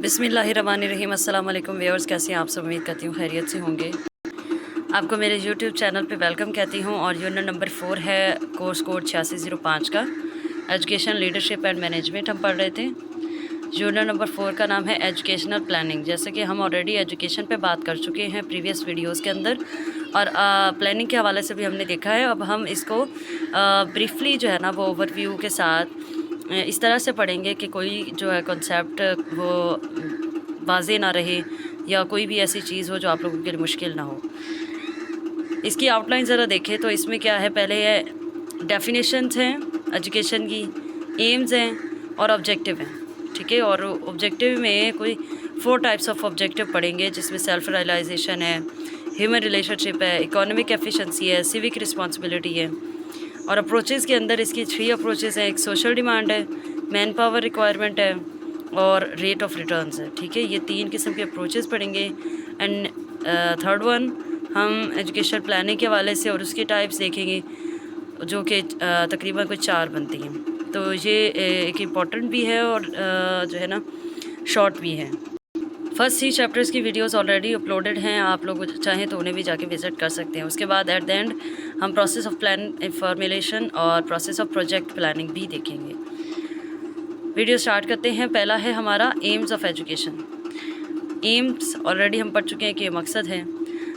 बिस्मिल्लाहिर्रहमानिर्रहीम। अस्सलाम वालेकुम व्यूअर्स, कैसे हैं आप सब? उम्मीद करती हूँ खैरियत से होंगे। आपको मेरे यूट्यूब चैनल पे वेलकम कहती हूँ। और यूनिट नंबर 4 है कोर्स कोड 8605 का एजुकेशन लीडरशिप एंड मैनेजमेंट हम पढ़ रहे थे। यूनिट नंबर 4 का नाम है एजुकेशनल प्लानिंग। जैसे कि हम ऑलरेडी एजुकेशन पे बात कर चुके हैं प्रीवियस वीडियोस के अंदर, और प्लानिंग के हवाले से भी हमने देखा है। अब हम इसको ब्रीफली जो है ना वो ओवरव्यू के साथ इस तरह से पढ़ेंगे कि कोई जो है कॉन्सेप्ट वो वाज़े ना रहे, या कोई भी ऐसी चीज़ हो जो आप लोगों के लिए मुश्किल ना हो। इसकी आउटलाइन ज़रा देखें तो इसमें क्या है, पहले है डेफिनेशंस हैं एजुकेशन की, एम्स हैं और ऑब्जेक्टिव हैं, ठीक है। और ऑब्जेक्टिव में कोई 4 टाइप्स ऑफ ऑब्जेक्टिव पढ़ेंगे, जिसमें सेल्फ रियलाइजेशन है, ह्यूमन रिलेशनशिप है, इकोनॉमिक एफिशिएंसी है, सिविक रिस्पॉन्सिबिलिटी है। और अप्रोचेज़ के अंदर इसकी 3 अप्रोचेज़ हैं। एक सोशल डिमांड है, मैन पावर रिक्वायरमेंट है और रेट ऑफ रिटर्न्स है, ठीक है। ये 3 किस्म के अप्रोचेज़ पढ़ेंगे। एंड थर्ड वन हम एजुकेशन प्लानिंग के हवाले से और उसकी टाइप्स देखेंगे, जो कि तकरीबन कुछ 4 बनती हैं। तो ये एक इम्पॉर्टेंट भी है और जो है ना शॉर्ट भी है। फर्स्ट 3 चैप्टर्स की वीडियोस ऑलरेडी अपलोडेड हैं, आप लोग चाहें तो उन्हें भी जाके विज़िट कर सकते हैं। उसके बाद एट द एंड हम प्रोसेस ऑफ प्लान फॉर्मुलेशन और प्रोसेस ऑफ प्रोजेक्ट प्लानिंग भी देखेंगे। वीडियो स्टार्ट करते हैं। पहला है हमारा aims of education. Aims already हम पढ़ चुके हैं कि मकसद है।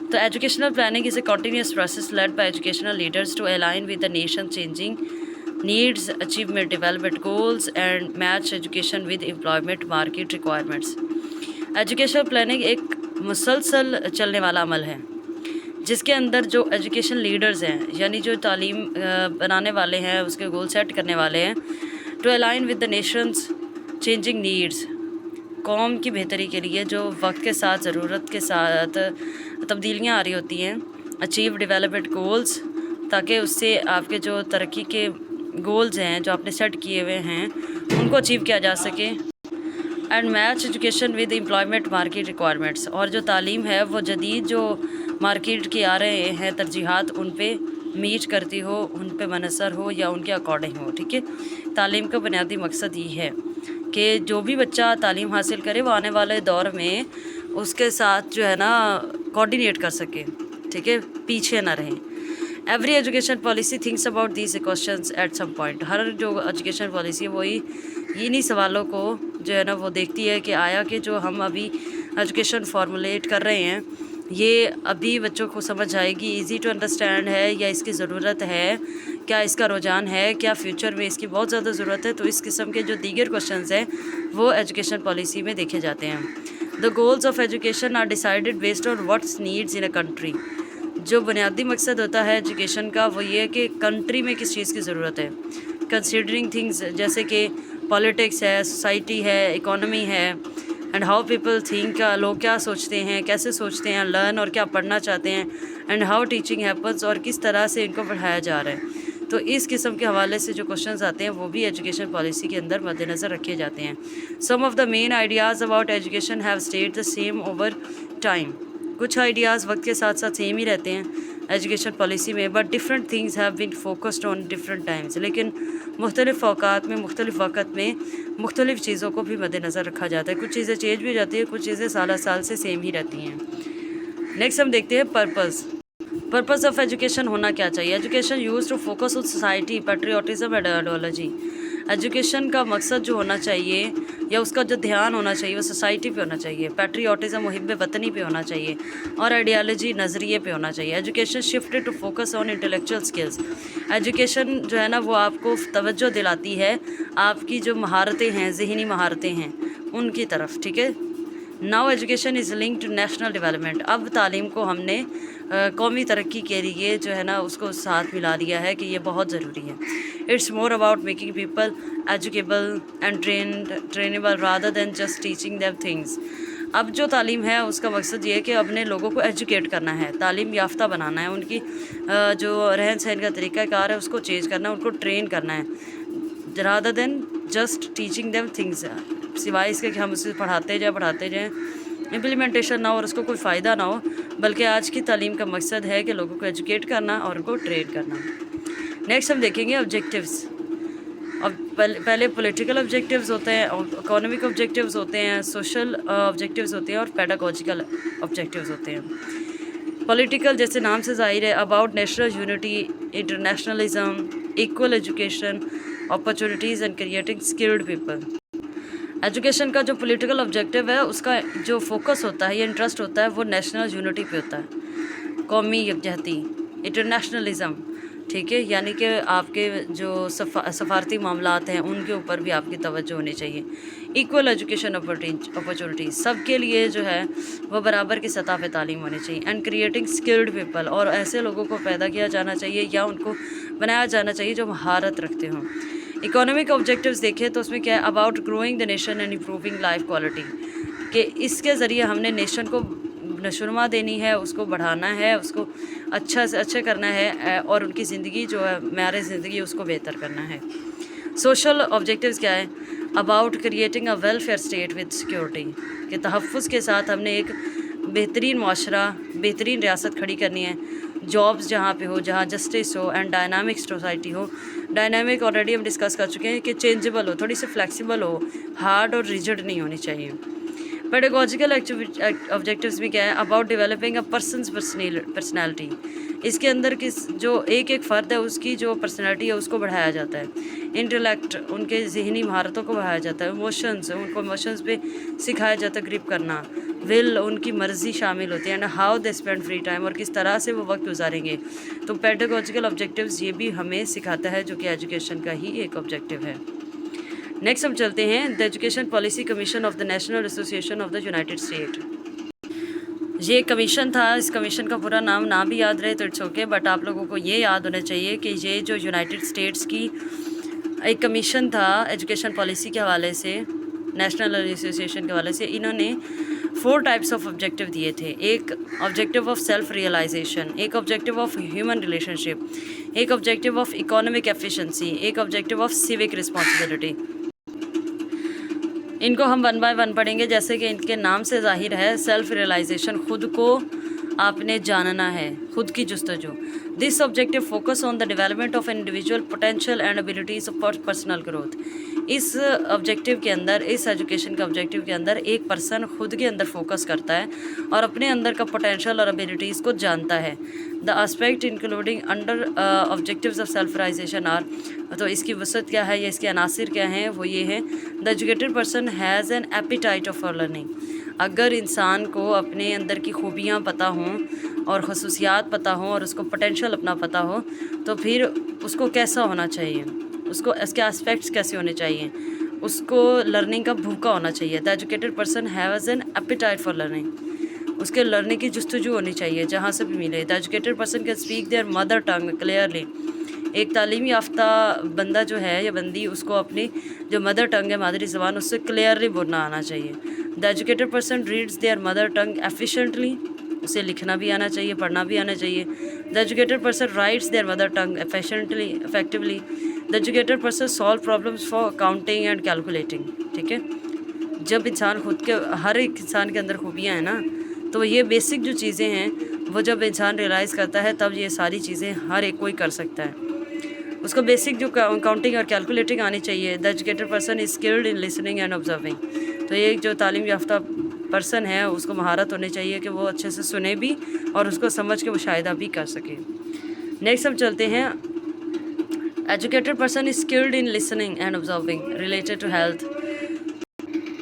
तो educational planning is a continuous process led by educational leaders to align with the nation changing needs, achievement development goals and match education with employment market requirements. Education planning एक मुसलसल चलने वाला अमल है, जिसके अंदर जो एजुकेशन लीडर्स हैं, यानी जो तालीम बनाने वाले हैं, उसके गोल सेट करने वाले हैं, to align with the nation's changing needs, कौम की बेहतरी के लिए जो वक्त के साथ ज़रूरत के साथ तब्दीलियाँ आ रही होती हैं, अचीव डेवलपमेंट गोल्स, ताकि उससे आपके जो तरक्की के गोल्स हैं जो आपने सेट किए हुए हैं उनको अचीव किया जा सके। And match education with employment market requirements, और जो तालीम है वो जदीद जो मार्केट के आ रहे हैं तरजीहात, उन पे मीट करती हो, उन पे मनहसर हो या उनके अकॉर्डिंग हो, ठीक है। तालीम का बुनियादी मकसद ये है कि जो भी बच्चा तालीम हासिल करे वो आने वाले दौर में उसके साथ जो है ना कोऑर्डिनेट कर सके, ठीक है, पीछे ना रहें। Every education policy thinks about these questions at some point. हर जो एजुकेशन पॉलिसी है वही इन्हीं सवालों को जो है ना वो देखती है कि आया कि जो हम अभी एजुकेशन फॉर्मुलेट कर रहे हैं ये अभी बच्चों को समझ आएगी, इजी टू अंडरस्टैंड है, या इसकी ज़रूरत है, क्या इसका रुझान है, क्या फ्यूचर में इसकी बहुत ज़्यादा ज़रूरत है। तो इस किस्म के जो दीगर क्वेश्चंस हैं वो एजुकेशन पॉलिसी में देखे जाते हैं। The goals of education are decided based on what's needs in a country. जो बुनियादी मकसद होता है एजुकेशन का वो ये है कि कंट्री में किस चीज़ की ज़रूरत है, कंसिडरिंग थिंग्स जैसे कि पॉलिटिक्स है, सोसाइटी है, इकोनॉमी है, एंड हाउ पीपल थिंक, लोग क्या सोचते हैं, कैसे सोचते हैं, लर्न और क्या पढ़ना चाहते हैं, एंड हाउ टीचिंग हैपन्स, और किस तरह से इनको पढ़ाया जा रहा है। तो इस किस्म के हवाले से जो क्वेश्चंस आते हैं वो भी एजुकेशन पॉलिसी के अंदर मद्देनज़र रखे जाते हैं। Some of the main ideas about education have stayed the same over time. कुछ आइडियाज़ वक्त के साथ साथ सेम ही रहते हैं एजुकेशन पॉलिसी में, but different things have been focused on different times. लेकिन मुख्तलिफ़ औक़ात में, मुख्तलिफ़ वक़्त में मुख्तलिफ़ चीज़ों को भी मद्देनज़र रखा जाता है। कुछ चीज़ें चेंज भी हो जाती है, कुछ चीज़ें साल साल से सेम ही रहती हैं। नेक्स्ट हम देखते हैं पर्पज़ ऑफ एजुकेशन होना क्या चाहिए। Education use to focus on society, patriotism and ideology. Education का मकसद जो होना चाहिए या उसका जो ध्यान होना चाहिए वो सोसाइटी पे होना चाहिए, पैट्रियाटिज़म मुहिब वतनी पे होना चाहिए, और आइडियालॉजी नज़रिए पे होना चाहिए। Education shifted to focus on intellectual skills. Education जो है ना वो आपको तवज्जो दिलाती है आपकी जो महारतें हैं, ज़हनी महारतें हैं, उनकी तरफ, ठीक है। Now education is linked to national development. अब तालीम को हमने कौमी तरक्की के लिए जो है ना उसको साथ मिला दिया है कि ये बहुत ज़रूरी है। It's more about making people educable and trainable rather than just teaching them things. अब जो तालीम है उसका मकसद ये है कि अपने लोगों को एजुकेट करना है, तालीम याफ्ता बनाना है, उनकी जो रहन सहन का तरीक़ाकार है उसको चेंज करना है, उनको ट्रेन करना है, rather than just teaching them things. सिवाय इसके कि हम उसे पढ़ाते जाएँ, इम्प्लीमेंटेशन ना हो और उसको कोई फ़ायदा ना हो, बल्कि आज की तालीम का मकसद है कि लोगों को एजुकेट करना और उनको ट्रेन करना। नेक्स्ट हम देखेंगे ऑब्जेक्टिव्स। अब पहले पॉलिटिकल ऑब्जेक्टिव्स होते हैं, इकोनॉमिक ऑब्जेक्टिव्स होते हैं, सोशल ऑब्जेक्टिव्स होते हैं और पेडागोजिकल ऑब्जेक्टिव्स होते हैं। पॉलिटिकल जैसे नाम से ज़ाहिर है, about national unity, internationalism, equal education, opportunities and creating skilled people. Education का जो पॉलिटिकल ऑब्जेक्टिव है उसका जो फोकस होता है या इंटरेस्ट होता है वो नेशनल यूनिटी पे होता है, कौमी यकजहती, इंटरनेशनलिज्म, ठीक है, यानी कि आपके जो सफारती मामलात हैं उनके ऊपर भी आपकी तवज्जो होनी चाहिए। इक्वल एजुकेशन अपॉर्चुनिटी, सब के लिए जो है वो बराबर की सतह पे तालीम होनी चाहिए। एंड क्रिएटिंग स्किल्ड पीपल, और ऐसे लोगों को पैदा किया जाना चाहिए या उनको बनाया जाना चाहिए जो महारत रखते हों। इकोनॉमिक ऑब्जेक्टिव्स देखें तो उसमें क्या है, about growing the nation and improving life quality, कि इसके ज़रिए हमने नेशन को नशोनुमा देनी है, उसको बढ़ाना है, उसको अच्छा से अच्छा करना है और उनकी ज़िंदगी जो है म्यार ज़िंदगी उसको बेहतर करना है। सोशल ऑब्जेक्टिव्स क्या है, about creating a welfare state with security, के तहफ़्फ़ुज़ के साथ हमने एक बेहतरीन माशरा, बेहतरीन रियासत खड़ी करनी है। जॉब्स जहाँ पे हो, जहाँ जस्टिस हो एंड डायनामिक सोसाइटी हो। डायनामिक ऑलरेडी हम डिस्कस कर चुके हैं कि चेंजेबल हो, थोड़ी सी फ्लेक्सिबल हो, हार्ड और रिजिड नहीं होनी चाहिए। पेडागोजिकल ऑब्जेक्टिव्स भी क्या है, about developing a person's personality, इसके अंदर जो एक फ़र्द है उसकी जो पर्सनैलिटी है उसको बढ़ाया जाता है। इंटेलेक्ट, उनके ज़हनी महारतों को बढ़ाया जाता है। इमोशंस, उनको इमोशंस पे सिखाया जाता है ग्रिप करना। विल, उनकी मर्ज़ी शामिल होती है। And how they spend free time, और किस तरह से वो वक्त गुजारेंगे। तो पेडागोजिकल ऑब्जेक्टिव्स ये भी हमें सिखाता है, जो कि एजुकेशन का ही एक ऑब्जेक्टिव है। नेक्स्ट हम चलते हैं, the education policy commission of the national association of the United state. ये कमीशन था, इस कमीशन का पूरा नाम ना भी याद रहे तो इट्स ओके, बट आप लोगों को ये याद होना चाहिए कि ये जो यूनाइटेड स्टेट्स की एक कमीशन था एजुकेशन पॉलिसी के हवाले से, नेशनल एसोसिएशन के हवाले से, इन्होंने 4 टाइप्स ऑफ ऑब्जेक्टिव दिए थे। एक ऑब्जेक्टिव ऑफ सेल्फ रियलाइजेशन, एक ऑब्जेक्टिव ऑफ ह्यूमन रिलेशनशिप, एक ऑब्जेक्टिव ऑफ इकोनॉमिक एफिशिएंसी, एक ऑब्जेक्टिव ऑफ सिविक रिस्पॉन्सिबिलिटी। इनको हम 1 बाय 1 पढ़ेंगे। जैसे कि इनके नाम से जाहिर है, सेल्फ रियलाइजेशन, खुद को आपने जानना है, खुद की जुस्तजू। This objective focus on the development of individual potential and abilities for personal growth. इस ऑब्जेक्टिव के अंदर, इस एजुकेशन के ऑब्जेक्टिव के अंदर एक पर्सन खुद के अंदर फोकस करता है और अपने अंदर का पोटेंशियल और एबिलिटीज़ को जानता है। The aspect including under objectives of self realisation are, तो इसकी वसत क्या है या इसके अनासिर क्या हैं, वो ये है, the educated person has an appetite of for learning. अगर इंसान को अपने अंदर की खूबियाँ पता हों और खसूसियात पता हों और उसको पोटेंशियल अपना पता हो, तो फिर उसको कैसा होना चाहिए, उसको इसके एस्पेक्ट्स कैसे होने चाहिए, उसको लर्निंग का भूखा होना चाहिए। The educated person has an appetite for learning, उसके लर्निंग की जुस्तजू होनी चाहिए जहाँ से भी मिले। The educated person can speak their mother tongue clearly. एक तालीम याफ्ता बंदा जो है या बंदी, उसको अपनी जो मदर टंग है, मादरी ज़बान, उससे क्लियरली बोलना आना चाहिए। The educated person reads there mother tongue efficiently, उसे लिखना भी आना चाहिए, पढ़ना भी आना चाहिए। The educated person rights there mother tongue efficiently effectively. The educated person solve problems for counting and calculating. ठीक है, जब इंसान खुद के, हर एक इंसान के अंदर खूबियाँ हैं ना, तो ये बेसिक जो चीज़ें हैं वो जब इंसान रियलाइज़ करता है तब ये सारी चीज़ें हर एक कोई कर सकता है। उसको बेसिक जो काउंटिंग और कैलकुलेटिंग आनी चाहिए। The educated person is skilled in listening and observing. तो ये जो तालीम याफ्ता पर्सन है उसको महारत होनी चाहिए कि वो अच्छे से सुने भी और उसको समझ के मुशाहिदा भी कर सके। नेक्स्ट हम चलते हैं, educated person is skilled in listening and observing related to health.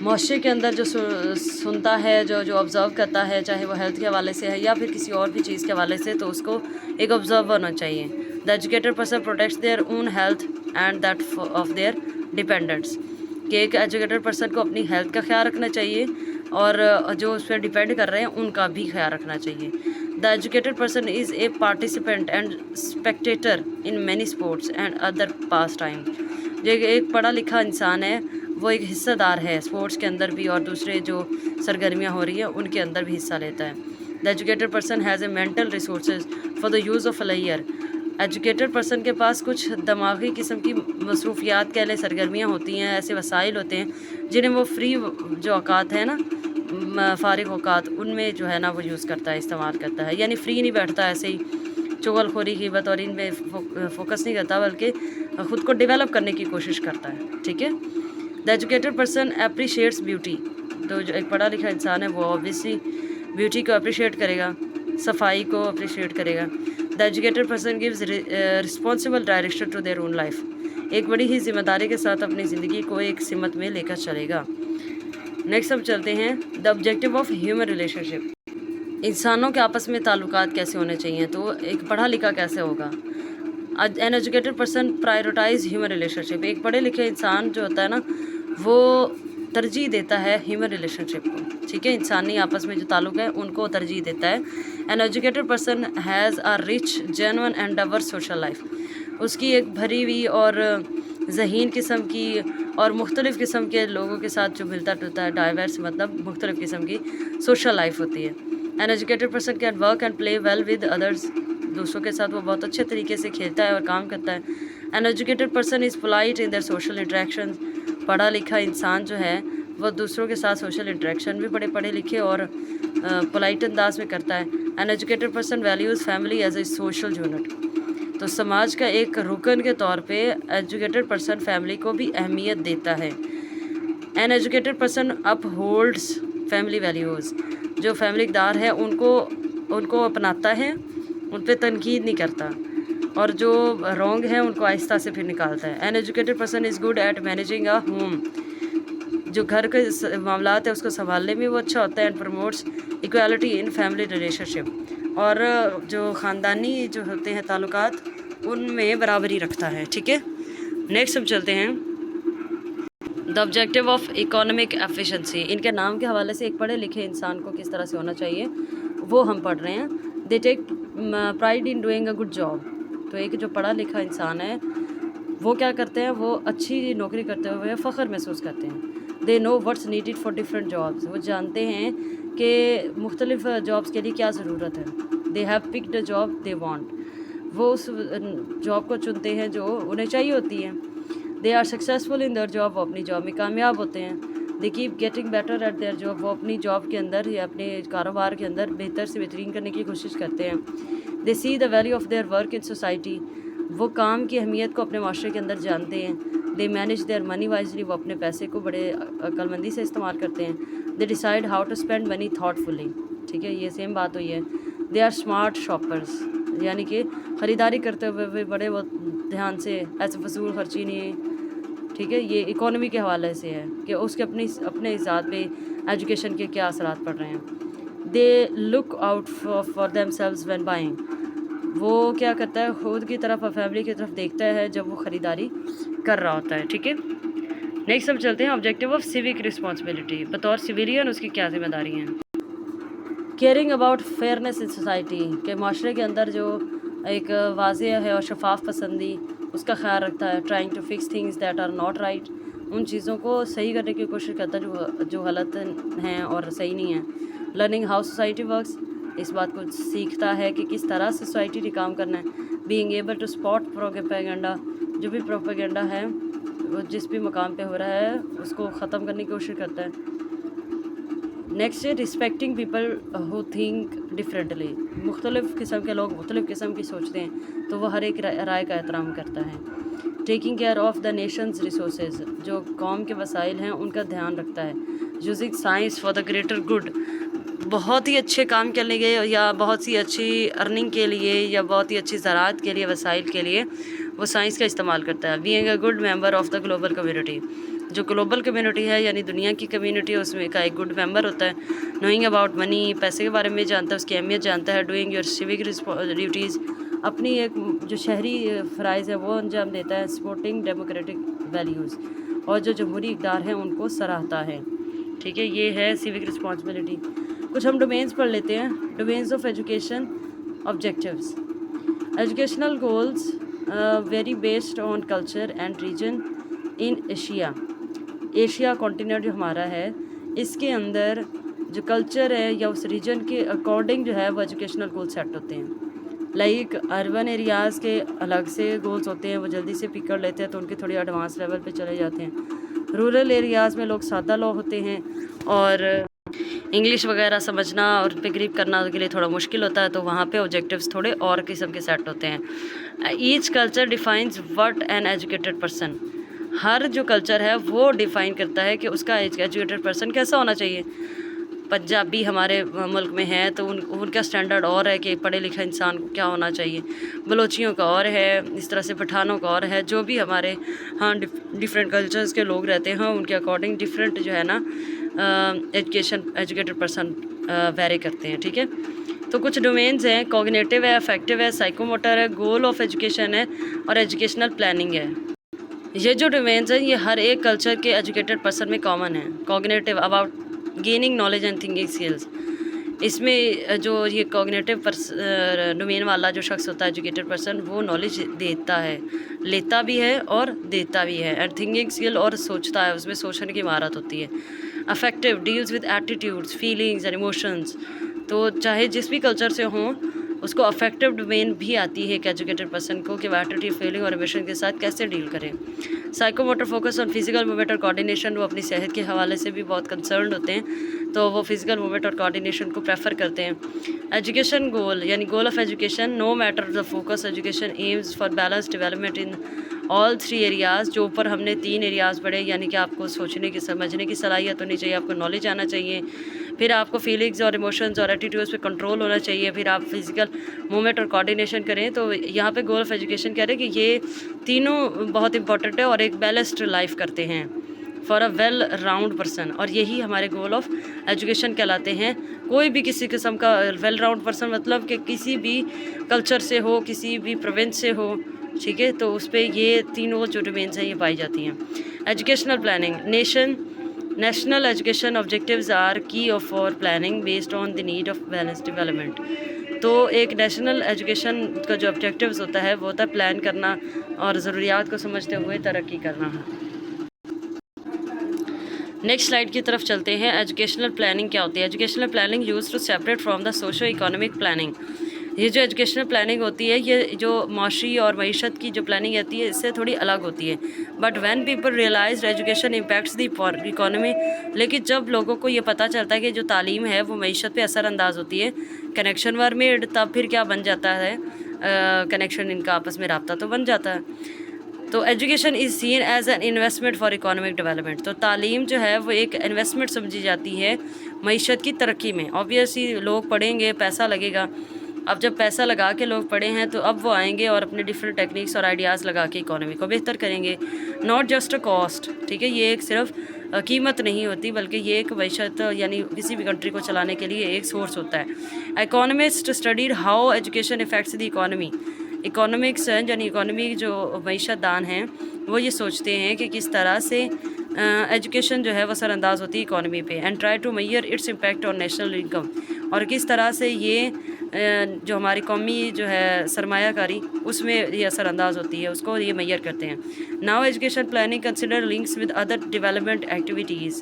मुआशरे के अंदर जो सुनता है, जो ऑब्ज़र्व करता है, चाहे वो हेल्थ के हवाले से है या फिर किसी और भी चीज़ के हवाले से, तो उसको एक ऑब्ज़र्व होना चाहिए। The educated person protects their own health and that of their dependents, कि एक एजुकेटेड पर्सन को अपनी हेल्थ का ख्याल रखना चाहिए और जो उस पर डिपेंड कर रहे हैं उनका भी ख्याल रखना चाहिए। The educated person is a participant and Spectator in many sports and other pass time. जो एक पढ़ा लिखा इंसान है वो एक हिस्सेदार है स्पोर्ट्स के अंदर भी और दूसरे जो सरगर्मियाँ हो रही हैं उनके अंदर भी हिस्सा लेता है। The educated person has a mental resources for the use of layer. Educated person के पास कुछ दिमागी किस्म की मसरूफियात कह लें, सरगर्मियाँ होती हैं, ऐसे वसाइल होते हैं जिन्हें वो फ्री जो औकात है ना, फ़ारिग औकात, उनमें जो है ना वो यूज़ करता है, इस्तेमाल करता है। यानी फ्री नहीं बैठता ऐसे ही चुगलखोरी की बतौरीन में फोकस नहीं करता, बल्कि ख़ुद को डेवलप करने की कोशिश करता है। ठीक है। The educated person appreciates beauty. तो जो एक पढ़ा लिखा इंसान है वो ऑब्वियसली ब्यूटी को अप्रिशिएट करेगा, सफाई को अप्रिशिएट करेगा। The educated person gives responsible direction to their own life. एक बड़ी ही जिम्मेदारी के साथ अपनी ज़िंदगी को एक सिमत में लेकर चलेगा। नेक्स्ट हम चलते हैं the objective of human relationship. इंसानों के आपस में ताल्लुकात कैसे होने चाहिए, तो एक पढ़ा लिखा कैसे होगा। An educated person prioritise human relationship. एक पढ़े लिखे इंसान जो होता है ना, वो तरजीह देता है ह्यूमन रिलेशनशिप को। ठीक है, इंसानी आपस में जो ताल्लुक है उनको तरजीह देता है। An educated person has a rich genuine and diverse social life. उसकी एक भरी हुई और ज़हीन किस्म की और मुख्तलिफ़ किस्म के लोगों के साथ जो मिलता जुलता है, डाइवर्स मतलब मुख्तलिफ़ किस्म की सोशल लाइफ होती है। An educated person can work and play well with others. दूसरों के साथ वो बहुत अच्छे तरीके से खेलता है और काम करता है। An educated person is polite in their social interaction. पढ़ा लिखा इंसान जो है वो दूसरों के साथ सोशल इंटरेक्शन भी बड़े पढ़े लिखे और पोलाइट अंदाज में करता है। An educated person values family as a social unit. तो समाज का एक रुकन के तौर पे एजुकेटेड पर्सन फैमिली को भी अहमियत देता है। An educated person upholds family values. जो फैमिलीदार है उनको अपनाता है, उन पर तनकीद नहीं करता, और जो रॉन्ग है उनको आहिस्ता से फिर निकालता है। An educated person is good at managing a home. जो घर के मामलात है उसको संभालने में वो अच्छा होता है। And promotes equality in family relationship. और जो ख़ानदानी जो होते हैं ताल्लुकात उनमें बराबरी रखता है। ठीक है। नेक्स्ट हम चलते हैं the objective of economic efficiency. इनके नाम के हवाले से एक पढ़े लिखे इंसान को किस तरह से होना चाहिए वो हम पढ़ रहे हैं। They take pride in doing a good job. तो एक जो पढ़ा लिखा इंसान है वो क्या करते हैं, वो अच्छी नौकरी करते हुए फ़ख्र महसूस करते हैं। They know what's needed for different jobs. वो जानते हैं कि मुख्तलिफ़ जॉब्स के लिए क्या ज़रूरत है। They have picked a job they want. वो उस जॉब को चुनते हैं जो उन्हें चाहिए होती है। They are successful in their job. वो अपनी जॉब में कामयाब होते हैं। They keep getting better at their job. वो अपनी जॉब के अंदर या अपने कारोबार के अंदर बेहतर से बेहतरीन करने की कोशिश करते हैं। They see the value of their work in society. वो काम की अहमियत को अपने माशरे के अंदर जानते हैं। They manage their money wisely. वो अपने पैसे को बड़े अक्लमंदी से इस्तेमाल करते हैं। They decide how to spend money thoughtfully. ठीक है, ये सेम बात हुई है। दे आर स्मार्ट शॉपर्स, यानी कि ख़रीदारी करते हुए वे बड़े वो ध्यान से ऐसे फजूल खर्ची नहीं। ठीक है, ये इकोनॉमी के हवाले से है कि उसके अपने हिसाब पे एजुकेशन के क्या असरात पड़ रहे हैं। They look out for them selves when buying. वो क्या करता है, खुद की तरफ और फैमिली की तरफ देखता है जब वो ख़रीदारी कर रहा होता है। ठीक है। नेक्स्ट हम चलते हैं ऑब्जेक्टिव ऑफ सिविक रिस्पॉन्सिबिलिटी। बतौर सिविलियन उसकी क्या जिम्मेदारी हैं। Caring about fairness in society, के माशरे के अंदर जो एक वाज़ेह है और शफाफ पसंदी उसका ख्याल रखता है। Trying to fix things that are not right. उन चीज़ों को सही करने की कोशिश करता है जो गलत हैं और सही नहीं है। लर्निंग हाउ सोसाइटी वर्क्स, इस बात को सीखता है कि किस तरह से सोसाइटी ने काम करना है। Being able to spot propaganda, जो भी प्रोपेगेंडा है वो जिस भी मकाम पे हो रहा है उसको ख़त्म करने की कोशिश करता है। नेक्स्ट है respecting people who think differently. मुख्तलिफ़ किस्म के लोग मुख्तलिफ़ किस्म की सोचते हैं तो वह हर एक राय का एहतराम करता है। Taking care of the Nations resources, जो कौम के वसाइल हैं उनका ध्यान रखता है। Using science for the greater good, बहुत ही अच्छे काम के लिए या बहुत सी अच्छी अर्निंग के लिए या बहुत ही अच्छी ज़राअत के लिए, वसाइल के लिए वो साइंस का इस्तेमाल करता है। Being a good member of the global community, जो ग्लोबल कम्युनिटी है यानी दुनिया की कम्युनिटी है उसमें का एक गुड मेंबर होता है। नोइंग अबाउट मनी, पैसे के बारे में जानता है, उसकी अहमियत जानता है। डूइंग योर सिविक ड्यूटीज़, अपनी एक जो शहरी फ़राइज़ है वो अंजाम देता है। सपोर्टिंग डेमोक्रेटिक वैल्यूज़, और जो जमहूरी इक़दार हैं उनको सराहता है। ठीक है, ये है सिविक रिस्पॉन्सिबिलिटी। कुछ हम डोमेन्स पढ़ लेते हैं। Domains of education objectives. Educational goals vary based on culture and region in Asia. Asia continent जो हमारा है इसके अंदर जो कल्चर है या उस रीजन के अकॉर्डिंग जो है वो एजुकेशनल गोल सेट होते हैं। लाइक अर्बन एरियाज़ के अलग से गोल्स होते हैं, वो जल्दी से पिक कर लेते हैं तो उनके थोड़ी एडवांस लेवल पे चले जाते हैं। रूरल एरियाज़ में लोग सादा लोग होते हैं और इंग्लिश वगैरह समझना और पे ग्रिप करना के लिए थोड़ा मुश्किल होता है, तो वहाँ पे ऑब्जेक्टिव्स थोड़े और किस्म के सेट होते हैं। Each culture defines what an educated person, हर जो कल्चर है वो डिफ़ाइन करता है कि उसका एजुकेटेड पर्सन कैसा होना चाहिए। पंजाबी हमारे मुल्क में है तो उनका स्टैंडर्ड और है कि पढ़े लिखे इंसान को क्या होना चाहिए, बलोचियों का और है, इस तरह से पठानों का और है। जो भी हमारे हाँ डिफरेंट कल्चर्स के लोग रहते हैं उनके अकॉर्डिंग डिफरेंट जो है ना एजुकेटेड पर्सन वेरी करते हैं, ठीक है। तो कुछ डोमेन्स हैं, कॉग्निटिव है, अफेक्टिव है, साइकोमोटर है, गोल ऑफ एजुकेशन है और एजुकेशनल प्लानिंग है। ये जो डोमेन्स हैं ये हर एक कल्चर के एजुकेटेड पर्सन में कॉमन है। Cognitive about gaining knowledge and thinking skills, इसमें जो ये कॉग्निटिव डोमेन वाला जो शख्स होता है एजुकेटेड पर्सन, वो नॉलेज देता है, लेता भी है और देता भी है। एंड थिंकिंग स्किल और सोचता है, उसमें सोचने की महारत होती है। Affective deals with attitudes, feelings and emotions, तो चाहे जिस भी कल्चर से हों उसको अफेक्टिव डोमेन भी आती है एक एजुकेटेड पर्सन को कि वो एटीट्यूड, फीलिंग और इमोशन के साथ कैसे डील करें। Psychomotor focus on physical movement और कोऑर्डिनेशन, वो अपनी सेहत के हवाले से भी बहुत कंसर्न होते हैं, तो वो फिजिकल मूवमेंट और कोऑर्डिनेशन को प्रेफर करते हैं। एजुकेशन गोल यानी goal of education, no matter the focus, education aims for balance development in all 3 areas. जो ऊपर हमने 3 एरियाज़ पढ़े, यानी कि आपको सोचने की समझने की सलाहियत होनी चाहिए, आपको नॉलेज आना चाहिए, फिर आपको फीलिंग्स और इमोशंस और एटीट्यूड्स पे कंट्रोल होना चाहिए, फिर आप फिजिकल मूवमेंट और कोऑर्डिनेशन करें। तो यहाँ पे गोल ऑफ एजुकेशन कह रहे हैं कि ये तीनों बहुत इंपॉर्टेंट है और एक बैलेंस्ड लाइफ करते हैं for a well round person, और यही हमारे गोल ऑफ एजुकेशन कहलाते हैं। कोई भी किसी किस्म का वेल राउंड पर्सन मतलब कि किसी भी कल्चर से हो, किसी भी प्रोविंस से हो, ठीक है, तो उस पर ये तीनों जो डोमेन्स हैं ये पाई जाती हैं। Educational planning, national education objectives are key of for planning based on the need of balance development. तो एक नेशनल एजुकेशन का जो ऑब्जेक्टिव्स होता है वो होता है प्लान करना और ज़रूरियात को समझते हुए तरक्की करना है। नेक्स्ट स्लाइड की तरफ चलते हैं। एजुकेशनल प्लानिंग क्या होती है? Educational planning use to separate from the socio economic planning. ये जो एजुकेशनल प्लानिंग होती है ये जो माशी और मईशत की जो प्लानिंग रहती है इससे थोड़ी अलग होती है। But when people realise education impacts the economy, लेकिन जब लोगों को ये पता चलता है कि जो तालीम है वो मईशत पे असरअंदाज होती है, कनेक्शन वर मेड, तब फिर क्या बन जाता है, कनेक्शन इनका आपस में रब्ता तो बन जाता है। तो education is seen as an investment for economic development. तो तालीम जो है वो एक इन्वेस्टमेंट समझी जाती है मईशत की तरक्की में। ऑब्वियसली लोग पढ़ेंगे, पैसा लगेगा। अब जब पैसा लगा के लोग पढ़े हैं तो अब वो आएंगे और अपने डिफरेंट टेक्निक्स और आइडियाज़ लगा के इकोनॉमी को बेहतर करेंगे। नॉट जस्ट अ कॉस्ट, ठीक है, ये एक सिर्फ कीमत नहीं होती बल्कि ये एक मईशत यानी किसी भी कंट्री को चलाने के लिए एक सोर्स होता है। Economist studied how education effects the economy. Economics यानी इकोनॉमी जो मईशत दान हैं वो ये सोचते हैं कि किस तरह से एजुकेशन जो है वो असरअंदाज होती है इकोनॉमी पे, and try to measure its impact on national income, और किस तरह से ये जो हमारी कौमी जो है सरमायाकारी उसमें ये असरअंदाज होती है, उसको ये मैयर करते हैं। Now education planning consider links with other development activities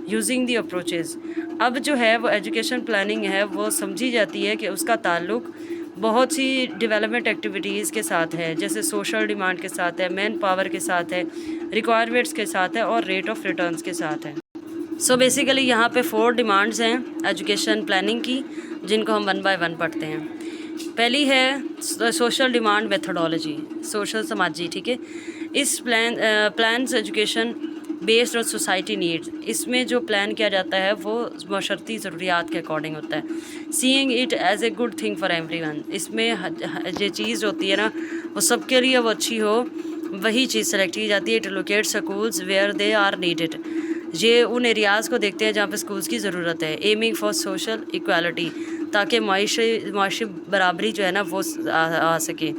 using the approaches. अब जो है वो एजुकेशन प्लानिंग है वो समझी जाती है कि उसका ताल्लुक़ बहुत सी डेवलपमेंट एक्टिविटीज़ के साथ है, जैसे सोशल डिमांड के साथ है, मैन पावर के साथ है, रिक्वायरमेंट्स के साथ है और रेट ऑफ रिटर्न्स के साथ है। सो बेसिकली यहाँ पे 4 डिमांड्स हैं एजुकेशन प्लानिंग की, जिनको हम 1 बाय 1 पढ़ते हैं। पहली है सोशल डिमांड मेथडोलॉजी, सोशल समाजी, ठीक है। इस plans education based on society needs. इसमें जो प्लान किया जाता है वो मशर्ती ज़रूरियात के अकॉर्डिंग होता है। Seeing it as a good thing for everyone, इसमें जो चीज़ होती है ना वो सबके लिए वो अच्छी हो, वही चीज़ सेलेक्ट की जाती है। It locate schools where they are needed, ये उन एरियाज़ को देखते हैं जहाँ पे स्कूल्स की ज़रूरत है। एमिंग फॉर सोशल इक्वालिटी, ताकि माशी बराबरी जो है ना वो आ सके।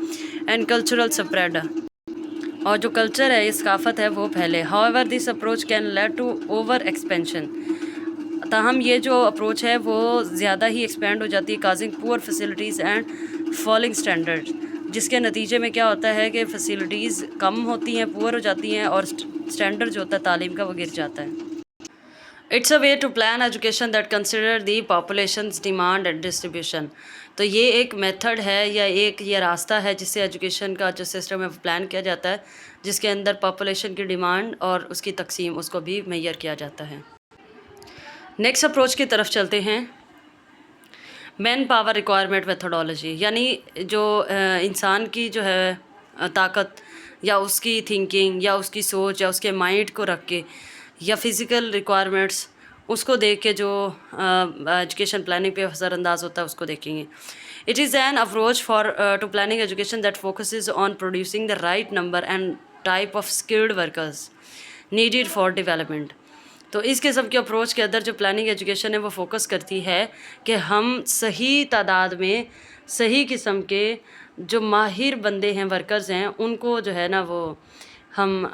एंड कल्चरल स्प्रेड, और जो कल्चर है, सकाफ़त है वो फैले। However this approach can lead to over expansion, ताहम ये जो अप्रोच है वो ज़्यादा ही एक्सपेंड हो जाती है, causing poor facilities and falling standard, जिसके नतीजे में क्या होता है कि फैसिलिटीज़ कम होती हैं, पुअर हो जाती हैं और स्टैंडर्ड जो होता है तालीम का वो गिर जाता है। It's a way to plan education that consider the population's demand and distribution. तो ये एक मेथड है या एक ये रास्ता है जिससे एजुकेशन का जो सिस्टम है वो प्लान किया जाता है, जिसके अंदर पॉपुलेशन की डिमांड और उसकी तकसीम उसको भी मैयर किया जाता है। नेक्स्ट अप्रोच की तरफ चलते हैं। मैन पावर रिक्वायरमेंट मेथोडोलॉजी, यानी जो इंसान की जो है ताकत या उसकी थिंकिंग या उसकी सोच या उसके माइंड को रख के या फिज़िकल रिक्वायरमेंट्स उसको देख के जो एजुकेशन प्लानिंग पे असरअंदाज होता है उसको देखेंगे। It is an approach for to planning education that focuses on producing the right number and type of skilled workers needed for development. तो इस किस्म के अप्रोच के अंदर जो प्लानिंग एजुकेशन है वो फोकस करती है कि हम सही तादाद में सही किस्म के जो माहिर बंदे हैं, वर्कर्स हैं, उनको जो है ना वो हम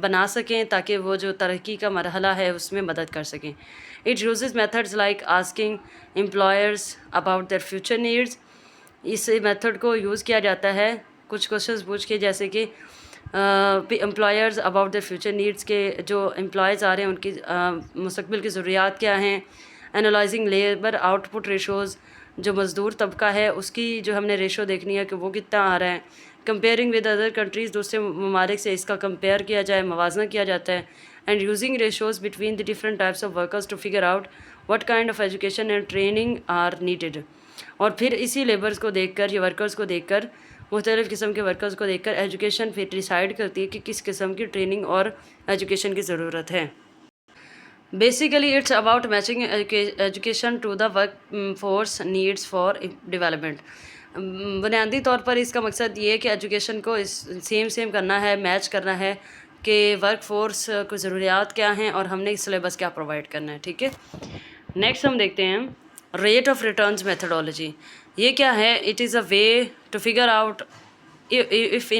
बना सकें ताकि वो जो तरक्की का मरहला है उसमें मदद कर सकें। It uses methods like asking employers about their future needs. इस मेथड को यूज़ किया जाता है कुछ क्वेश्चंस पूछ के, जैसे कि employers about the future needs के जो एम्प्लॉयज़ आ रहे हैं उनकी मुस्तकबिल की ज़रूरियात क्या हैं। एनालाइजिंग लेबर आउटपुट रेशोज़, जो मज़दूर तबका है उसकी जो हमने रेशो देखनी है कि वो कितना आ रहा है। कंपेयरिंग विद अदर कंट्रीज़, दूसरे ममालिक से इसका कंपेयर किया जाए, मवाजना किया जाता है। And using ratios between the different types of workers to figure out what kind of education and training are needed. और फिर इसी लेबर्स को देखकर या वर्कर्स को देखकर, मुख्तलिफ़ किस्म के वर्कर्स को देखकर एजुकेशन फिर डिसाइड करती है कि किस किस्म की ट्रेनिंग और एजुकेशन की ज़रूरत है। Basically it's about matching education to the work force needs for development. बुनियादी तौर पर इसका मकसद ये है कि एजुकेशन को इस सेम करना है, मैच करना है कि वर्क फोर्स को ज़रूरियात क्या हैं और हमने इस सिलेबस क्या प्रोवाइड करना है। ठीक है, नेक्स्ट हम देखते हैं रेट ऑफ रिटर्न्स मेथडोलॉजी। ये क्या है? It is a way to figure out if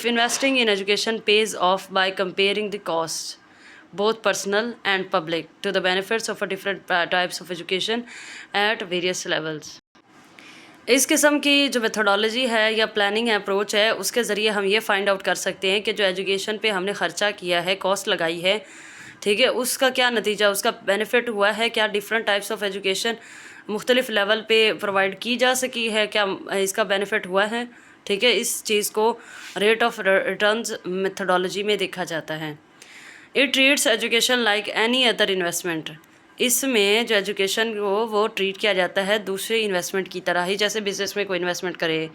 investing in education pays off by comparing the costs, both personal and public, to the benefits of a different types of education at various levels. इस किस्म की जो methodology है या planning approach है उसके ज़रिए हम ये फाइंड आउट कर सकते हैं कि जो एजुकेशन पे हमने ख़र्चा किया है, कॉस्ट लगाई है, ठीक है, उसका क्या नतीजा, उसका बेनिफिट हुआ है क्या, डिफरेंट टाइप्स ऑफ एजुकेशन मुख्तलिफ़ लेवल पे प्रोवाइड की जा सकी है क्या, इसका बेनिफिट हुआ है। ठीक है, इस चीज़ को रेट ऑफ रिटर्न्स मेथोडोलॉजी में देखा जाता है। It treats education like any other investment. इसमें जो एजुकेशन को वो ट्रीट किया जाता है दूसरे इन्वेस्टमेंट की तरह ही, जैसे बिज़नेस में कोई इन्वेस्टमेंट करे,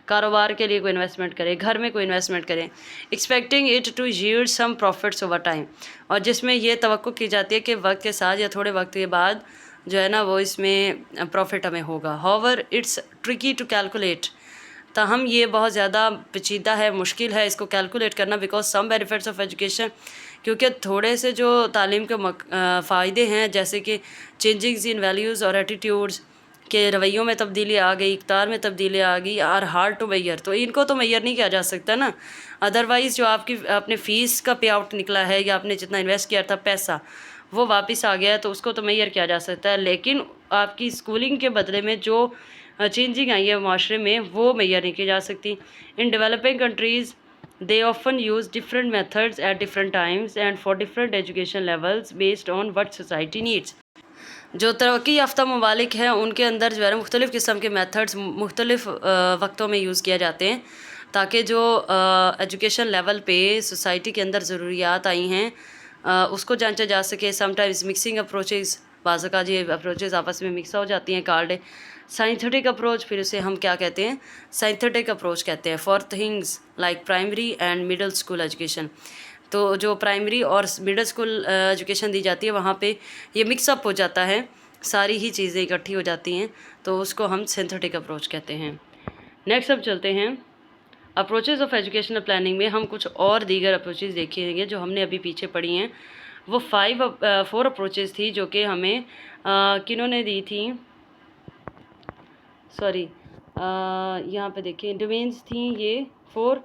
कारोबार के लिए कोई इन्वेस्टमेंट करे, घर में कोई इन्वेस्टमेंट करे, expecting it to yield some profits over time, और जिसमें ये तवक्को की जाती है कि वक्त के साथ या थोड़े वक्त के बाद जो है ना वो इसमें प्रॉफिट हमें होगा। However it's tricky to calculate. ताहम ये बहुत ज़्यादा पेचीदा है, मुश्किल है इसको कैलकुलेट करना, because some benefits of education, क्योंकि थोड़े से जो तालीम के फ़ायदे हैं जैसे कि चेंजिंग्स इन वैल्यूज़ और एटीट्यूड्स के रवैयों में तब्दीली आ गई, इक़्तिदार में तब्दीली आ गई, आर हार्ड टू मैयर, तो इनको तो मैयर नहीं किया जा सकता ना। अदरवाइज़ जो आपने फ़ीस का पे आउट निकला है या आपने जितना इन्वेस्ट किया था पैसा वो वापस आ गया है तो उसको तो मैयर किया जा सकता है, लेकिन आपकी स्कूलिंग के बदले में जो चेंजिंग आई है माशरे में वो मैयर नहीं की जा सकती। In developing countries they often use different methods at different times and for different education levels based on what society needs. जो तरक्की याफ्ता ममालिक हैं उनके अंदर जो है मुख्तलिफ़ किस्म के मेथड्स मुख्तलिफ़ वक्तों में यूज़ किए जाते हैं ताकि जो एजुकेशन लेवल पे सोसाइटी के अंदर ज़रूरियात आई हैं उसको जांचा जा सके। समटाइम्स मिक्सिंग अप्रोचेज़, बाज़ औक़ात ये अप्रोचेज़ आपस में मिक्स हो जाती हैं, कार्ड साइंथेटिक अप्रोच, फिर उसे हम क्या कहते हैं, साइंथेटिक अप्रोच कहते हैं, for things like primary and middle school education. तो जो प्राइमरी और मिडिल स्कूल एजुकेशन दी जाती है वहाँ पे ये मिक्सअप हो जाता है, सारी ही चीज़ें इकट्ठी हो जाती हैं, तो उसको हम सिंथेटिक अप्रोच कहते हैं। नेक्स्ट अब चलते हैं अप्रोचेज़ ऑफ एजुकेशनल प्लानिंग में हम कुछ और दीगर अप्रोचेज़ देखेंगे जो हमने अभी पीछे पढ़ी हैं। वो 4 अप्रोचेज़ थी जो कि हमें किन्होंने दी थी, सॉरी यहाँ पे देखिए डोमेन्स थी ये 4,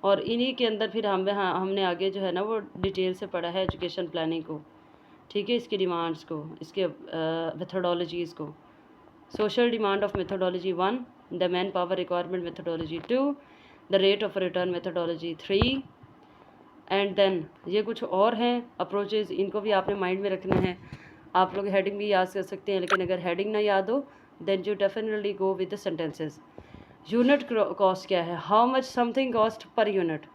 और इन्हीं के अंदर फिर हमने आगे जो है ना वो डिटेल से पढ़ा है एजुकेशन प्लानिंग को। ठीक है, इसकी डिमांड्स को, इसके मेथोडोलॉजीज़ को। Social demand of methodology 1, the man power requirement methodology 2, the rate of return methodology 3, and then ये कुछ और हैं अप्रोचेज़, इनको भी आपने माइंड में रखना है। आप लोग हेडिंग भी याद कर सकते हैं, लेकिन अगर हेडिंग ना याद हो then you definitely go with the sentences. Unit cost क्या है, how much something cost per unit,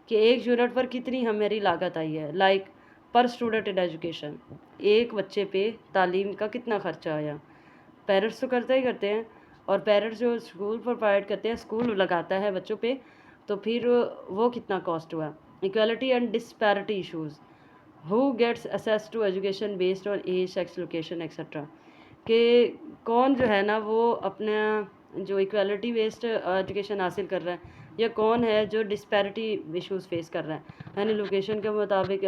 कि एक यूनिट पर कितनी हमारी लागत आई है। लाइक पर स्टूडेंट इन एजुकेशन, एक बच्चे पे तालीम का कितना खर्चा आया। पेरेंट्स तो करते ही करते हैं, और पेरेंट्स जो स्कूल प्रोवाइड करते हैं, स्कूल लगाता है बच्चों पे, तो फिर वो कितना कॉस्ट हुआ। Equality and disparity issues, who gets access to education based on age, sex, location etcetera, कि कौन जो है ना वो अपना जो इक्वालिटी बेस्ड एजुकेशन हासिल कर रहा है, या कौन है जो डिस्पैरिटी इश्यूज़ फेस कर रहा है। यानी लोकेशन के मुताबिक,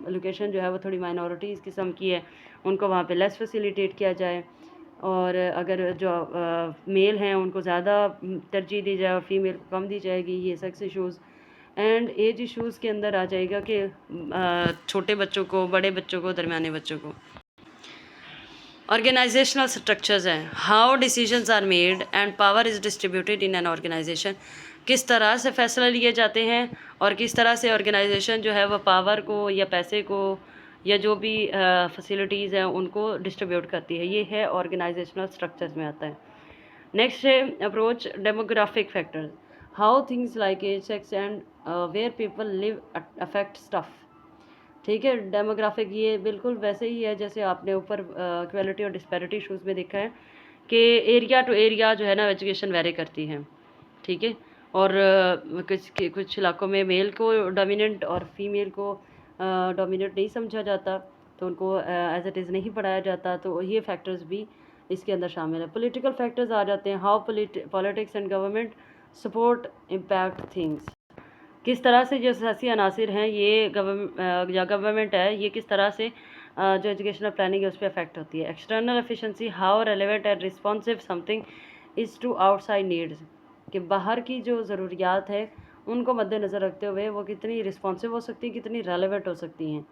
लोकेशन जो है वो थोड़ी माइनॉरिटीज़ किस्म की है, उनको वहाँ पे लेस फैसिलिटेट किया जाए, और अगर जो मेल हैं उनको ज़्यादा तरजीह दी जाए और फीमेल को कम दी जाएगी। ये sex issues and age issues के अंदर आ जाएगा कि छोटे बच्चों को, बड़े बच्चों को, दरमियाने बच्चों को। ऑर्गेनाइजेशनल स्ट्रक्चर्स हैं, how decisions are made and power is distributed in an organisation, किस तरह से फैसला लिए जाते हैं और किस तरह से ऑर्गेनाइजेशन जो है वह पावर को या पैसे को या जो भी फैसिलिटीज़ हैं उनको डिस्ट्रीब्यूट करती है। ये है ऑर्गेनाइजेशनल स्ट्रक्चर्स में आता है। नेक्स्ट है approach demographic factors, how things like age, sex and where people live affect stuff. ठीक है, डेमोग्राफिक ये बिल्कुल वैसे ही है जैसे आपने ऊपर इक्वालिटी और डिस्पैरिटी इशूज़ में देखा है कि एरिया टू एरिया जो है ना एजुकेशन वेरी करती है। ठीक है, और कुछ इलाकों में मेल को डोमिनेंट और फीमेल को डोमिनेंट नहीं समझा जाता, तो उनको एज इट इज़ नहीं पढ़ाया जाता। तो ये फैक्टर्स भी इसके अंदर शामिल है। पॉलिटिकल फैक्टर्स आ जाते हैं, how politics and government support impact things, किस तरह से जो सियासी अनासिर हैं ये गवर्नमेंट है, ये किस तरह से जो एजुकेशनल प्लानिंग है उस पर अफेक्ट होती है। External efficiency, how relevant and responsive something is to outside needs, कि बाहर की जो ज़रूरियात है उनको मद्देनज़र रखते हुए वो कितनी रिस्पॉन्सिव हो सकती हैं, कितनी रेलेवेंट हो सकती हैं,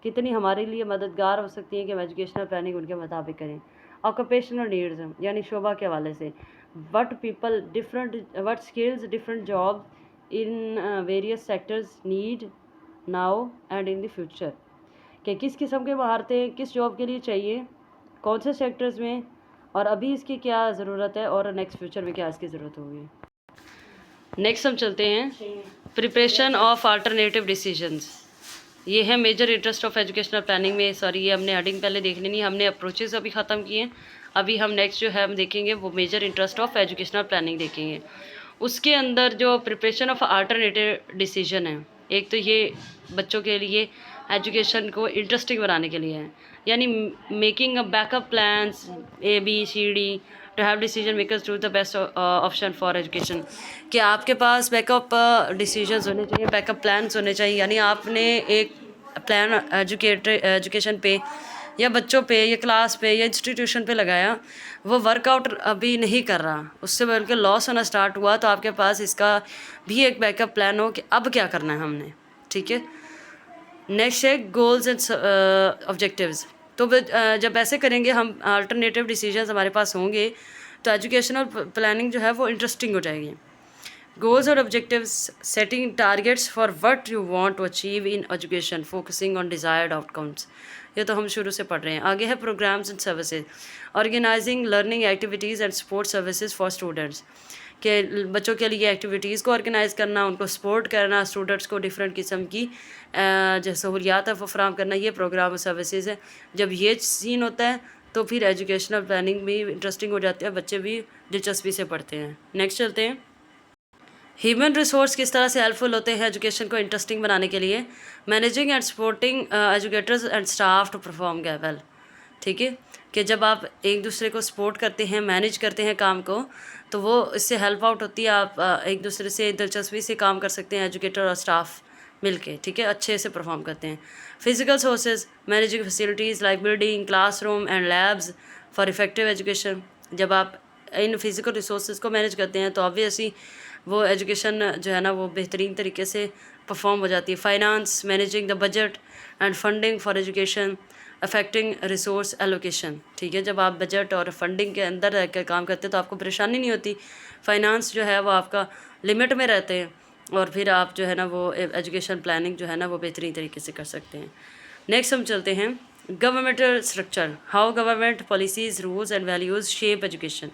कितनी हमारे लिए मददगार हो सकती हैं कि हम एजुकेशनल प्लानिंग उनके मुताबिक करें। ऑक्यूपेशनल नीड्स यानी शोबा के हवाले से, what people different, what skills different job in various sectors need now and in the future, कि किस किस्म के महारतें किस जॉब के लिए चाहिए, कौन से सेक्टर्स में, और अभी इसकी क्या ज़रूरत है और नेक्स्ट फ्यूचर में क्या इसकी ज़रूरत होगी। नेक्स्ट हम चलते हैं प्रिपरेशन ऑफ अल्टरनेटिव डिसीजंस। ये है major interest of educational planning में, सॉरी ये हमने हेडिंग पहले देखनी नहीं, हमने अप्रोचेस अभी ख़त्म किए हैं। अभी हम नेक्स्ट जो है हम देखेंगे वो major interest of educational planning देखेंगे। उसके अंदर जो प्रिपरेशन ऑफ अल्टरनेटिव डिसीजन है, एक तो ये बच्चों के लिए एजुकेशन को इंटरेस्टिंग बनाने के लिए है, यानी making a backup plans ABCD to have decision makers to the best option for education, कि आपके पास बैकअप डिसीजंस होने चाहिए, बैकअप प्लान्स होने चाहिए। यानी आपने एक प्लान एजुकेशन पे या बच्चों पे या क्लास पे या इंस्टीट्यूशन पे लगाया, वो वर्कआउट अभी नहीं कर रहा, उससे बल्कि लॉस होना स्टार्ट हुआ, तो आपके पास इसका भी एक बैकअप प्लान हो कि अब क्या करना है हमने। ठीक है, नेक्स्ट है गोल्स एंड ऑब्जेक्टिव्स। तो जब ऐसे करेंगे हम, अल्टरनेटिव डिसीजंस हमारे पास होंगे, तो एजुकेशनल प्लानिंग जो है वो इंटरेस्टिंग हो जाएगी। गोल्स और objectives, setting targets for what you want to achieve in education, focusing on desired outcomes, ये तो हम शुरू से पढ़ रहे हैं। आगे है programmes and services, organising learning activities and support services for students, के बच्चों के लिए एक्टिविटीज़ को ऑर्गेनाइज़ करना, उनको सपोर्ट करना, स्टूडेंट्स को डिफरेंट किस्म की जो सहूलियात है वो फराहम करना, ये प्रोग्राम और सर्विसेज है। जब ये सीन होता है तो फिर एजुकेशनल प्लानिंग भी इंटरेस्टिंग हो जाती है, बच्चे भी दिलचस्पी से पढ़ते हैं। नेक्स्ट चलते हैं, ह्यूमन रिसोर्स किस तरह से हेल्पफुल होते हैं एजुकेशन को इंटरेस्टिंग बनाने के लिए। Managing and supporting educators and staff to perform well. ठीक है, कि जब आप एक दूसरे को सपोर्ट करते हैं, मैनेज करते हैं काम को, तो वो इससे हेल्प आउट होती है, आप एक दूसरे से दिलचस्पी से काम कर सकते हैं, एजुकेटर और स्टाफ मिलके। ठीक है, अच्छे से परफॉर्म करते हैं। Physical sources, managing facilities like building, classroom and labs for effective education. जब आप इन फिज़िकल रिसोर्सेज को मैनेज करते हैं तो ऑब्वियसली वो एजुकेशन जो है ना वो बेहतरीन तरीके से परफॉर्म हो जाती है। Finance, managing the budget and funding for education affecting resource allocation. ठीक है, जब आप बजट और फंडिंग के अंदर रह कर काम करते हैं तो आपको परेशानी नहीं होती, फाइनेंस जो है वो आपका लिमिट में रहते हैं, और फिर आप जो है ना वो एजुकेशन प्लानिंग जो है ना वो बेहतरीन तरीके से कर सकते हैं। नेक्स्ट हम चलते हैं governmental structure, how government policies, rules and values shape education,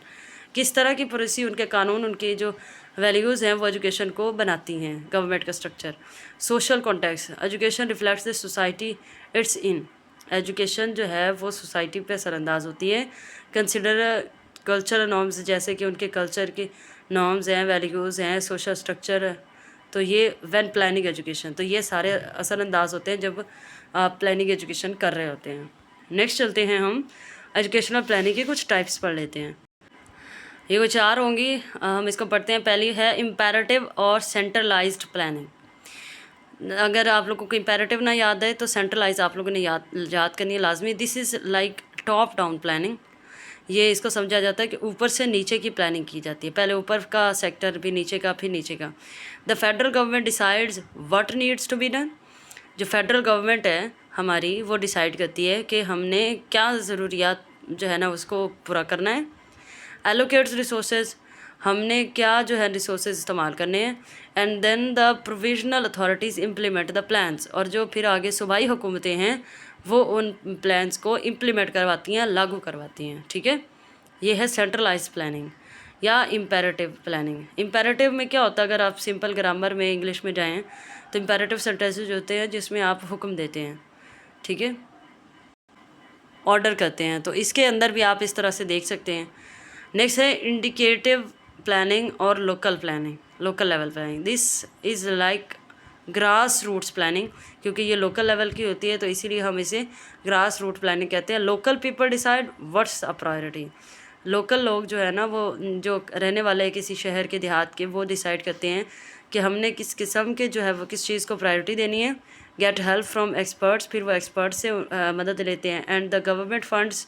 किस तरह की पॉलिसी, उनके कानून, उनके जो वैल्यूज़ हैं वो एजुकेशन को बनाती हैं, गवर्नमेंट का structure. Social context, education reflects the society it's in. Education जो है वो सोसाइटी पे असरअंदाज होती है। कंसिडर कल्चरल नॉर्म्स, जैसे कि उनके कल्चर के नॉर्म्स हैं, वैल्यूज़ हैं, सोशल स्ट्रक्चर। तो ये व्हेन प्लानिंग एजुकेशन, तो ये सारे असरअंदाज होते हैं जब आप प्लानिंग एजुकेशन कर रहे होते हैं। नेक्स्ट चलते हैं, हम एजुकेशनल प्लानिंग के कुछ टाइप्स पढ़ लेते हैं। ये कुछ चार होंगी, हम इसको पढ़ते हैं। पहली है इम्पेरेटिव और सेंट्रलाइज्ड प्लानिंग। अगर आप लोगों को इम्पेरेटिव ना याद है तो सेंट्रलाइज आप लोगों ने याद करनी है लाजमी। This is like top down planning. ये इसको समझा जाता है कि ऊपर से नीचे की प्लानिंग की जाती है, पहले ऊपर का सेक्टर, फिर नीचे का, फिर नीचे का। The federal government decides what needs to be done. जो फेडरल गवर्नमेंट है हमारी, वो डिसाइड करती है कि हमने क्या ज़रूरियात जो है ना उसको पूरा करना है। एलोकेट्स रिसोर्सेज, हमने क्या जो है रिसोर्सेज इस्तेमाल करने हैं। And then the provisional authorities implement the plans, और जो फिर आगे सूबाई हुकूमतें हैं वो उन प्लान्स को इम्प्लीमेंट करवाती हैं, लागू करवाती हैं। ठीक है, ये है सेंट्रलाइज प्लानिंग या इम्पेरेटिव प्लानिंग। इम्पेरेटिव में क्या होता है, अगर आप सिंपल ग्रामर में इंग्लिश में जाएँ तो इम्पेरेटिव सेंटेंसेज होते हैं जिसमें आप हुक्म देते हैं, ठीक है, ऑर्डर करते हैं। तो इसके अंदर भी आप इस तरह से देख सकते हैं। नेक्स्ट है इंडिकेटिव प्लानिंग और local planning, local level planning. This is like grass roots planning, क्योंकि ये लोकल लेवल की होती है तो इसीलिए हम इसे ग्रास रूट प्लानिंग कहते हैं। Local people decide what's a priority. Local लोग जो है ना, वो जो रहने वाले हैं किसी शहर के, देहात के, वो डिसाइड करते हैं कि हमने किस किस्म के जो है वो किस चीज़ को प्रायोरिटी देनी है। गेट हेल्प फ्रॉम एक्सपर्ट्स, फिर वो एक्सपर्ट्स से मदद लेते हैं। And the government funds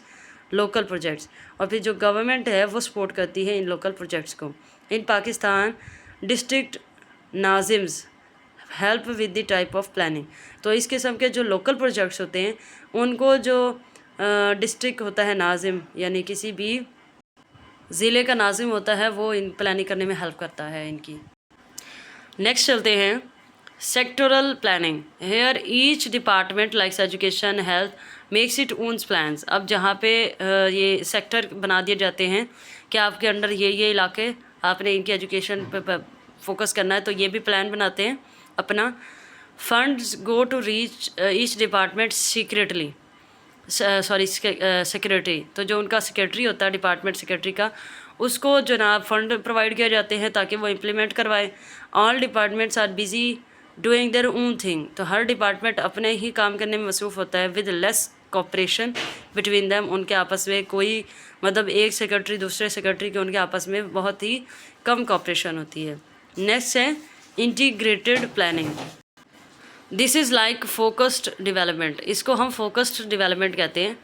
local projects, और फिर जो गवर्नमेंट है वो सपोर्ट करती है इन लोकल प्रोजेक्ट्स को। इन पाकिस्तान डिस्ट्रिक्ट नाजिम्स help with the type of planning. तो इस किस्म के जो लोकल प्रोजेक्ट्स होते हैं उनको जो डिस्ट्रिक्ट होता है नाजिम, यानी किसी भी ज़िले का नाजिम होता है, वो इन प्लानिंग करने में हेल्प करता है इनकी। नेक्स्ट चलते हैं sectoral planning. Here each department likes education, health makes it owns plans. अब जहाँ पे ये सेक्टर बना दिए जाते हैं कि आपके अंडर ये इलाके, आपने इनकी एजुकेशन पे फोकस करना है, तो ये भी प्लान बनाते हैं अपना। Funds go to reach each department secretly, secretary, तो जो उनका सेक्रेटरी होता है डिपार्टमेंट सेक्रेटरी का, उसको जनाब फ़ंड प्रोवाइड किए जाते हैं ताकि वो इम्प्लीमेंट करवाए। All departments are busy doing their own thing. तो हर डिपार्टमेंट अपने ही काम करने में मसरूफ़ होता है। With less cooperation between them, उनके आपस में कोई मतलब एक सेक्रेटरी दूसरे सेक्रेटरी के उनके आपस में बहुत ही कम कोऑपरेशन होती है। नेक्स्ट है integrated planning. This is like focused development. इसको हम फोकस्ड डेवलपमेंट कहते हैं।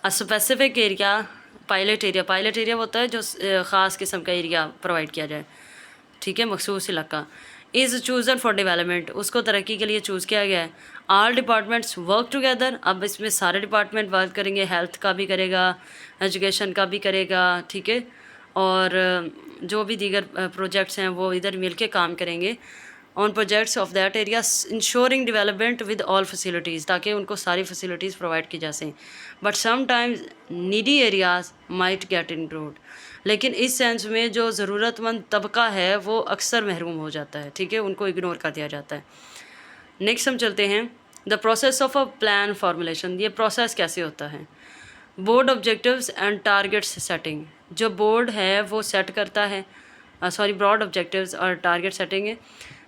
A specific area, pilot area, pilot area होता है जो ख़ास किस्म का एरिया प्रोवाइड किया जाए, ठीक है, मखसूस इलाका। इज़ चूज़न फॉर डेवलपमेंट, उसको तरक्की के लिए चूज़ किया गया है। ऑल डिपार्टमेंट्स वर्क टुगेदर, अब इसमें सारे डिपार्टमेंट वर्क करेंगे, हेल्थ का भी करेगा, एजुकेशन का भी करेगा, ठीक है, और जो भी दीगर प्रोजेक्ट्स हैं वो इधर मिल के काम करेंगे on projects of that area, ensuring development with all facilities, ताकि उनको सारी फैसिलिटीज़ प्रोवाइड की जा सकें। But sometimes needy areas might get include, लेकिन इस सेंस में जो ज़रूरतमंद तबका है वो अक्सर महरूम हो जाता है, ठीक है, उनको इग्नोर कर दिया जाता है। नेक्स्ट हम चलते हैं the process of a plan formulation. ये प्रोसेस कैसे होता है? Board objectives and targets setting. जो बोर्ड है वो सेट करता है, ब्रॉड ऑब्जेक्टिव्स और टारगेट सेटिंग है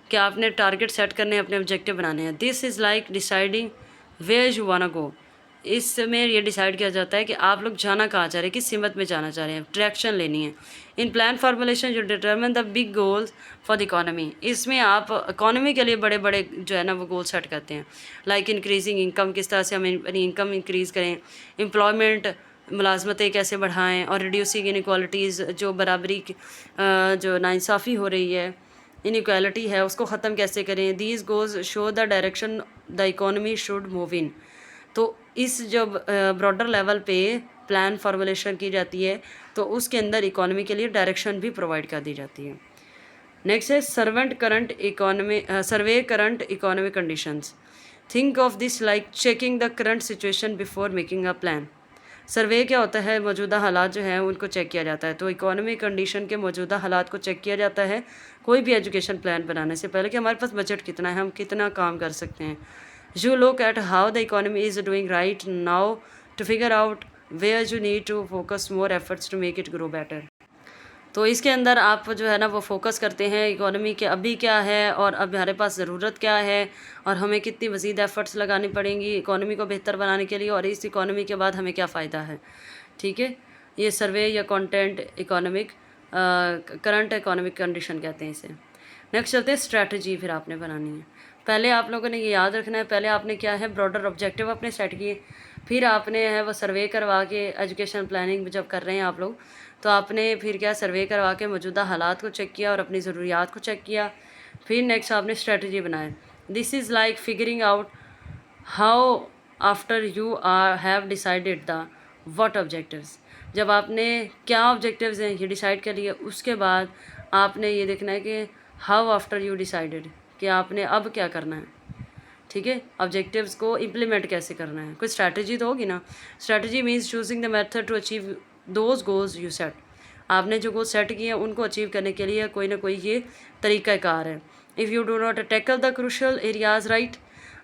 कि आपने टारगेट सेट करने हैं, अपने ऑब्जेक्टिव बनाने हैं। This is like deciding where you wanna go. इसमें ये डिसाइड किया जाता है कि आप लोग जाना कहाँ चाह रहे हैं, किस सिमत में जाना चाह रहे हैं, डायरेक्शन लेनी है। इन प्लान फार्मूलेशन जो determine the big goals for the economy, इसमें आप इकोनॉमी के लिए बड़े बड़े जो है ना वो गोल सेट करते हैं। लाइक इंक्रीजिंग इनकम, किस तरह से हम अपनी इनकम इंक्रीज़ करें, एम्प्लॉयमेंट, मुलाजमतें कैसे बढ़ाएँ, और रिड्यूसिंग इनक्वालिटीज़, जो बराबरी जो नाइंसाफ़ी हो रही है, इनक्वालिटी है, उसको ख़त्म कैसे करें। These goals show the direction the economy should move in. तो इस जब ब्रॉडर लेवल पे प्लान फार्मूलेशन की जाती है तो उसके अंदर इकोनॉमी के लिए डायरेक्शन भी प्रोवाइड कर दी जाती है। नेक्स्ट है survey current economic conditions. Think of this like checking the current situation before making a plan. Survey क्या होता है, मौजूदा हालात जो हैं उनको चेक किया जाता है। तो इकोनॉमिक कंडीशन के मौजूदा हालात को चेक किया जाता है कोई भी एजुकेशन प्लान बनाने से पहले कि हमारे पास बजट कितना है, हम कितना काम कर सकते हैं। You look at how the economy is doing right now to figure out where you need to focus more efforts to make it grow better. तो इसके अंदर आप जो है ना वो फोकस करते हैं इकोनॉमी के अभी क्या है और अब हमारे पास ज़रूरत क्या है और हमें कितनी मज़ीद एफ़र्ट्स लगानी पड़ेंगी इकोनॉमी को बेहतर बनाने के लिए, और इस इकोनॉमी के बाद हमें क्या फ़ायदा है। ठीक है, ये सर्वे या content economic current economic condition कहते हैं इसे। नेक्स्ट चलते हैं स्ट्रैटेजी फिर आपने बनानी है। पहले आप लोगों ने ये याद रखना है, पहले आपने क्या है ब्रॉडर ऑब्जेक्टिव अपने सेट किए, फिर आपने है वो सर्वे करवा के एजुकेशन प्लानिंग जब कर रहे हैं आप लोग, तो आपने फिर क्या सर्वे करवा के मौजूदा हालात को चेक किया और अपनी ज़रूरियात को चेक किया। फिर नेक्स्ट आपने स्ट्रेटजी बनाया। This is like figuring out how after you have decided the what objectives. जब आपने क्या ऑब्जेक्टिव्स हैं ये डिसाइड कर लिया, उसके बाद आपने ये देखना है कि हाउ आफ्टर यू डिसाइडेड कि आपने अब क्या करना है। ठीक है, ऑब्जेक्टिव्स को इम्प्लीमेंट कैसे करना है, कोई स्ट्रैटेजी तो होगी ना। Strategy means choosing the method to achieve those goals you set. आपने जो गोल सेट किए हैं उनको अचीव करने के लिए कोई ना कोई ये तरीक़ाकार है। If you do not tackle the crucial areas right,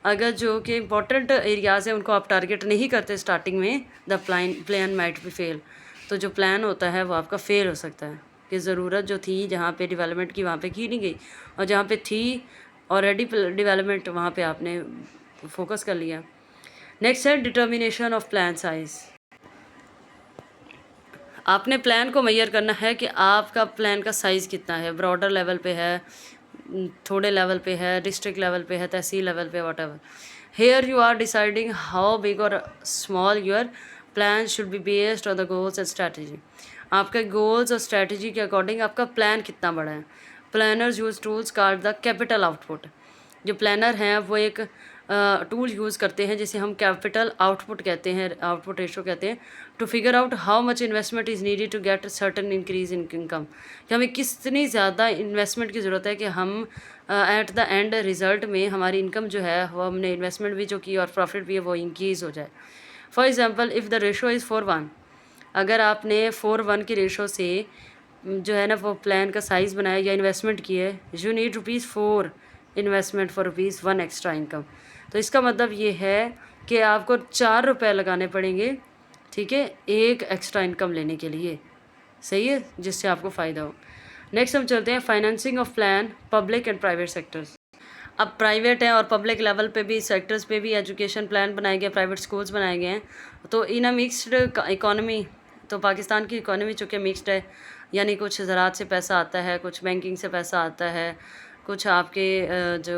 अगर जो कि इंपॉर्टेंट एरियाज़ हैं उनको आप टारगेट नहीं करते स्टार्टिंग में, the plan might be fail. तो जो प्लान होता है वो आपका फेल हो सकता है कि ज़रूरत जो थी जहाँ पे डेवलपमेंट की वहाँ पे की नहीं गई, और जहाँ पे थी ऑलरेडी डेवलपमेंट वहाँ पे आपने फोकस कर लिया। नेक्स्ट है डिटर्मिनेशन ऑफ प्लान साइज़। आपने प्लान को मेजर करना है कि आपका प्लान का साइज़ कितना है, ब्रॉडर लेवल पे है, थोड़े लेवल पे है, डिस्ट्रिक्ट लेवल पे है, तहसील लेवल पे, whatever. Here you are deciding how big or small your plan should be based on the goals and strategy. आपके गोल्स और स्ट्रैटेजी के अकॉर्डिंग आपका प्लान कितना बड़ा है। Planners use tools called the capital output. जो planner हैं वो एक टूल यूज़ करते हैं जिसे हम कैपिटल आउटपुट कहते हैं, आउटपुट रेशो कहते हैं, to figure out how much investment is needed to get certain increase in income. कि हमें कितनी ज़्यादा इन्वेस्टमेंट की ज़रूरत है कि हम एट द एंड रिज़ल्ट में हमारी इनकम जो है वो हमने इन्वेस्टमेंट भी जो की और प्रॉफिट भी है वो इंक्रीज़ हो जाए। For example if the ratio is 4:1, अगर आपने 4:1 की रेशो से जो है ना वो प्लान का साइज़ बनाया या इन्वेस्टमेंट की है, you need ₹4 investment for ₹1 extra income. तो इसका मतलब ये है कि आपको ₹4 लगाने पड़ेंगे, ठीक है, एक एक्स्ट्रा इनकम लेने के लिए। सही है, जिससे आपको फ़ायदा हो। नेक्स्ट हम चलते हैं financing of plan public and private sectors. अब प्राइवेट है और पब्लिक लेवल पे भी सेक्टर्स पे भी एजुकेशन प्लान बनाए गए, प्राइवेट स्कूल्स बनाए गए हैं। तो इन अ मिक्सड इकोनॉमी, तो पाकिस्तान की इकोनॉमी चूँकि मिक्सड है, यानी कुछ ज़राअत से पैसा आता है, कुछ बैंकिंग से पैसा आता है, कुछ आपके जो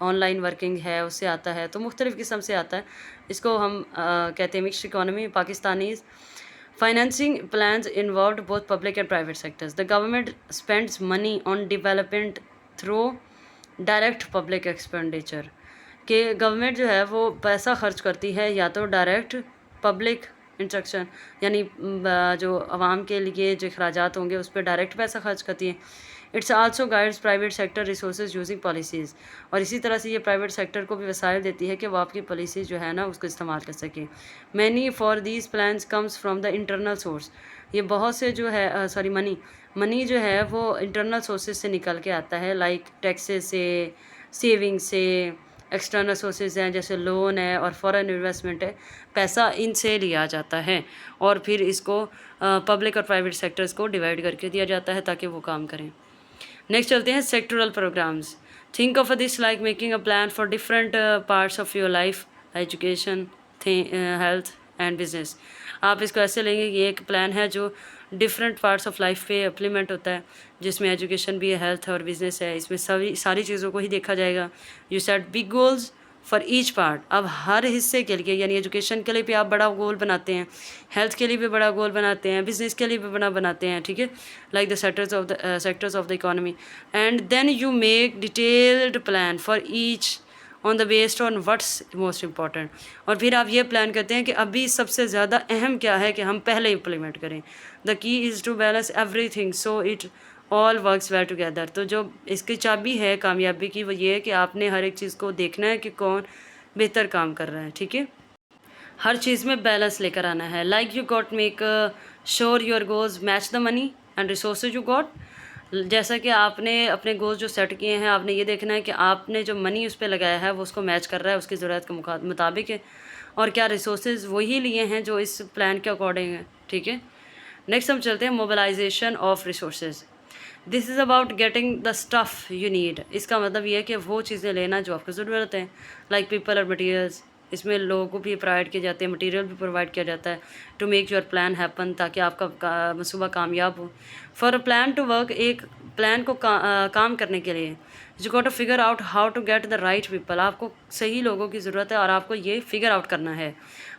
ऑनलाइन वर्किंग है उससे आता है, तो मुख्तलिफ़ किस्म से आता है। इसको हम कहते हैं mixed economy. Pakistanis financing plans involved both public and private sectors. The government spends money on development through direct public expenditure. कि गवर्नमेंट जो है वो पैसा खर्च करती है या तो डायरेक्ट पब्लिक इंस्ट्रक्शन, यानी जो आवाम के लिए जो अखराजात होंगे उस पर डायरेक्ट पैसा खर्च करती है। It's also guides private sector resources using policies, और इसी तरह से ये प्राइवेट सेक्टर को भी वसाइल देती है कि वो आपकी पॉलिसी जो है ना उसको इस्तेमाल कर सकें। Many for these plans comes from the internal source. ये बहुत से जो है मनी जो है वो इंटरनल सोर्सेज से निकल के आता है, लाइक टैक्सेस से, सेविंग से, एक्सटर्नल सोर्सेज हैं जैसे लोन है और फॉरेन इन्वेस्टमेंट है, पैसा इनसे लिया जाता है और फिर इसको पब्लिक और प्राइवेट सेक्टर्स को डिवाइड करके दिया जाता है ताकि वो काम करें। नेक्स्ट चलते हैं sectoral programs. Think of this like making a plan for different parts of your life, education, health and business. आप इसको ऐसे लेंगे कि एक प्लान है जो डिफरेंट पार्ट्स ऑफ लाइफ पे इम्प्लीमेंट होता है, जिसमें एजुकेशन भी है, हेल्थ है और बिजनेस है, इसमें सारी चीज़ों को ही देखा जाएगा। You set big goals for each part. अब हर हिस्से के लिए, यानी एजुकेशन के लिए भी आप बड़ा गोल बनाते हैं, हेल्थ के लिए भी बड़ा गोल बनाते हैं, बिजनेस के लिए भी बड़ा बनाते हैं, ठीक है, like the sectors of the economy, and then you make detailed plan for each on the based on what's most important. और फिर आप ये प्लान करते हैं कि अभी सबसे ज़्यादा अहम क्या है कि हम पहले इम्प्लीमेंट करें। The key is to balance everything so it all works well together. तो जो इसकी चाबी है कामयाबी की वो ये है कि आपने हर एक चीज़ को देखना है कि कौन बेहतर काम कर रहा है, ठीक है, हर चीज़ में बैलेंस लेकर आना है। Like you got make sure your goals match the money and resources you got. जैसा कि आपने अपने गोल्स जो सेट किए हैं, आपने ये देखना है कि आपने जो मनी उस पर लगाया है वो उसको मैच कर रहा है, उसकी ज़रूरत के मुताबिक है, और क्या रिसोर्सेज वही लिए हैं जो इस प्लान के अकॉर्डिंग है। ठीक है, नेक्स्ट हम चलते हैं mobilization of resources. This is about getting the stuff you need. इसका मतलब ये है कि वो चीज़ें लेना जो आपको ज़रूरत है, लाइक पीपल और मटीरियल्स। इसमें लोगों को भी प्रोवाइड किए जाते हैं, मटेरियल भी प्रोवाइड किया जाता है to make your plan happen, ताकि आपका मनसूबा कामयाब हो। For a plan to work, एक प्लान को काम करने के लिए you got to figure out how to get the right people. आपको सही लोगों की ज़रूरत है और आपको ये फिगर आउट करना है,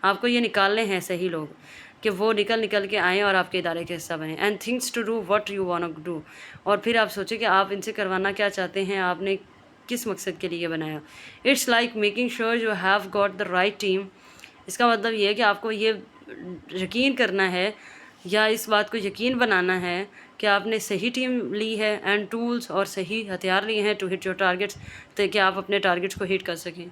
आपको ये निकालने हैं सही लोग कि वो निकल के आएँ और आपके इदारे का हिस्सा बने। And things to do what you want to do, और फिर आप सोचें कि आप इनसे करवाना क्या चाहते हैं, आपने किस मकसद के लिए बनाया। It's like making sure you have got the right team. इसका मतलब ये है कि आपको ये यकीन करना है या इस बात को यकीन बनाना है कि आपने सही टीम ली है एंड टूल्स और सही हथियार लिए हैं टू हिट योर टारगेट्स, ताकि आप अपने टारगेट्स को हिट कर सकें।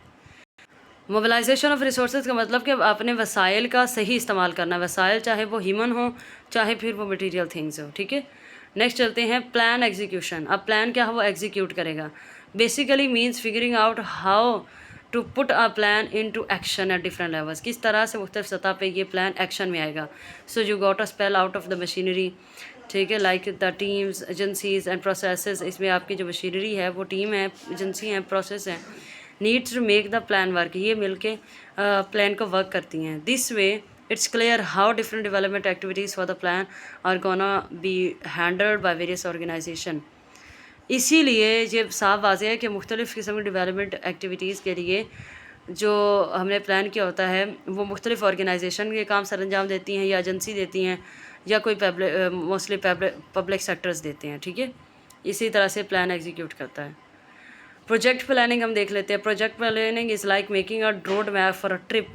मोबिलाइजेशन ऑफ रिसोर्सेज का मतलब कि अपने वसाइल का सही इस्तेमाल करना। वसाइल चाहे वो ह्यूमन हो, चाहे फिर वो मटेरियल थिंग्स हो। ठीक है, नेक्स्ट चलते हैं प्लान एग्जीक्यूशन। अब प्लान क्या है, वो एग्जीक्यूट करेगा। Basically means figuring out how to put a plan into action at different levels. किस तरह से मुख्तलिफ सतह पे ये प्लान एक्शन में आएगा। So you got a spell out of the machinery. ठीक है, like the teams, agencies and processes. इसमें आपकी जो मशीनरी है वो टीम है, एजेंसी हैं, प्रोसेस हैं, needs to make the plan work. ये मिलके प्लान को वर्क करती हैं। This way it's clear how different development activities for the plan are gonna be handled by various organization. इसीलिए ये साफ वाज़ेह है कि मुख्तलिफ़ किस्म की डेवलपमेंट एक्टिविटीज़ के लिए जो हमने प्लान किया होता है वो मुख्तलिफ़ ऑर्गेनाइजेशन के काम सर अंजाम देती हैं, या एजेंसी देती हैं, या कोई मोस्टली पब्लिक सेक्टर्स देते हैं। ठीक है, इसी तरह से प्लान एग्जीक्यूट करता है। प्रोजेक्ट प्लानिंग हम देख लेते हैं। Project planning is like making a road map for a trip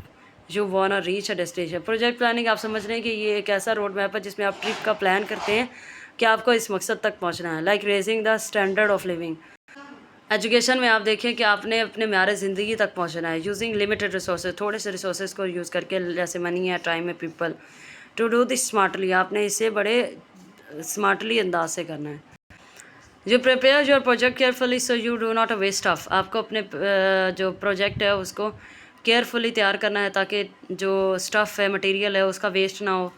you want to reach a destination. Project planning आप समझ रहे हैं कि ये एक ऐसा रोड मैप है जिसमें आप ट्रिप का प्लान करते हैं कि आपको इस मकसद तक पहुंचना है। Like raising the standard of living. Education में आप देखें कि आपने अपने म्यार ज़िंदगी तक पहुंचना है यूजिंग लिमिटेड रिसोर्सेज, थोड़े से रिसोर्सेज को यूज़ करके, जैसे मनी है, टाइम है, people. To do this smartly, आपने इसे बड़े स्मार्टली अंदाज से करना है। You prepare your project carefully so you do not waste off. आपको अपने जो प्रोजेक्ट है उसको केयरफुली तैयार करना है ताकि जो स्टफ़ है, मटेरियल है, उसका वेस्ट ना हो।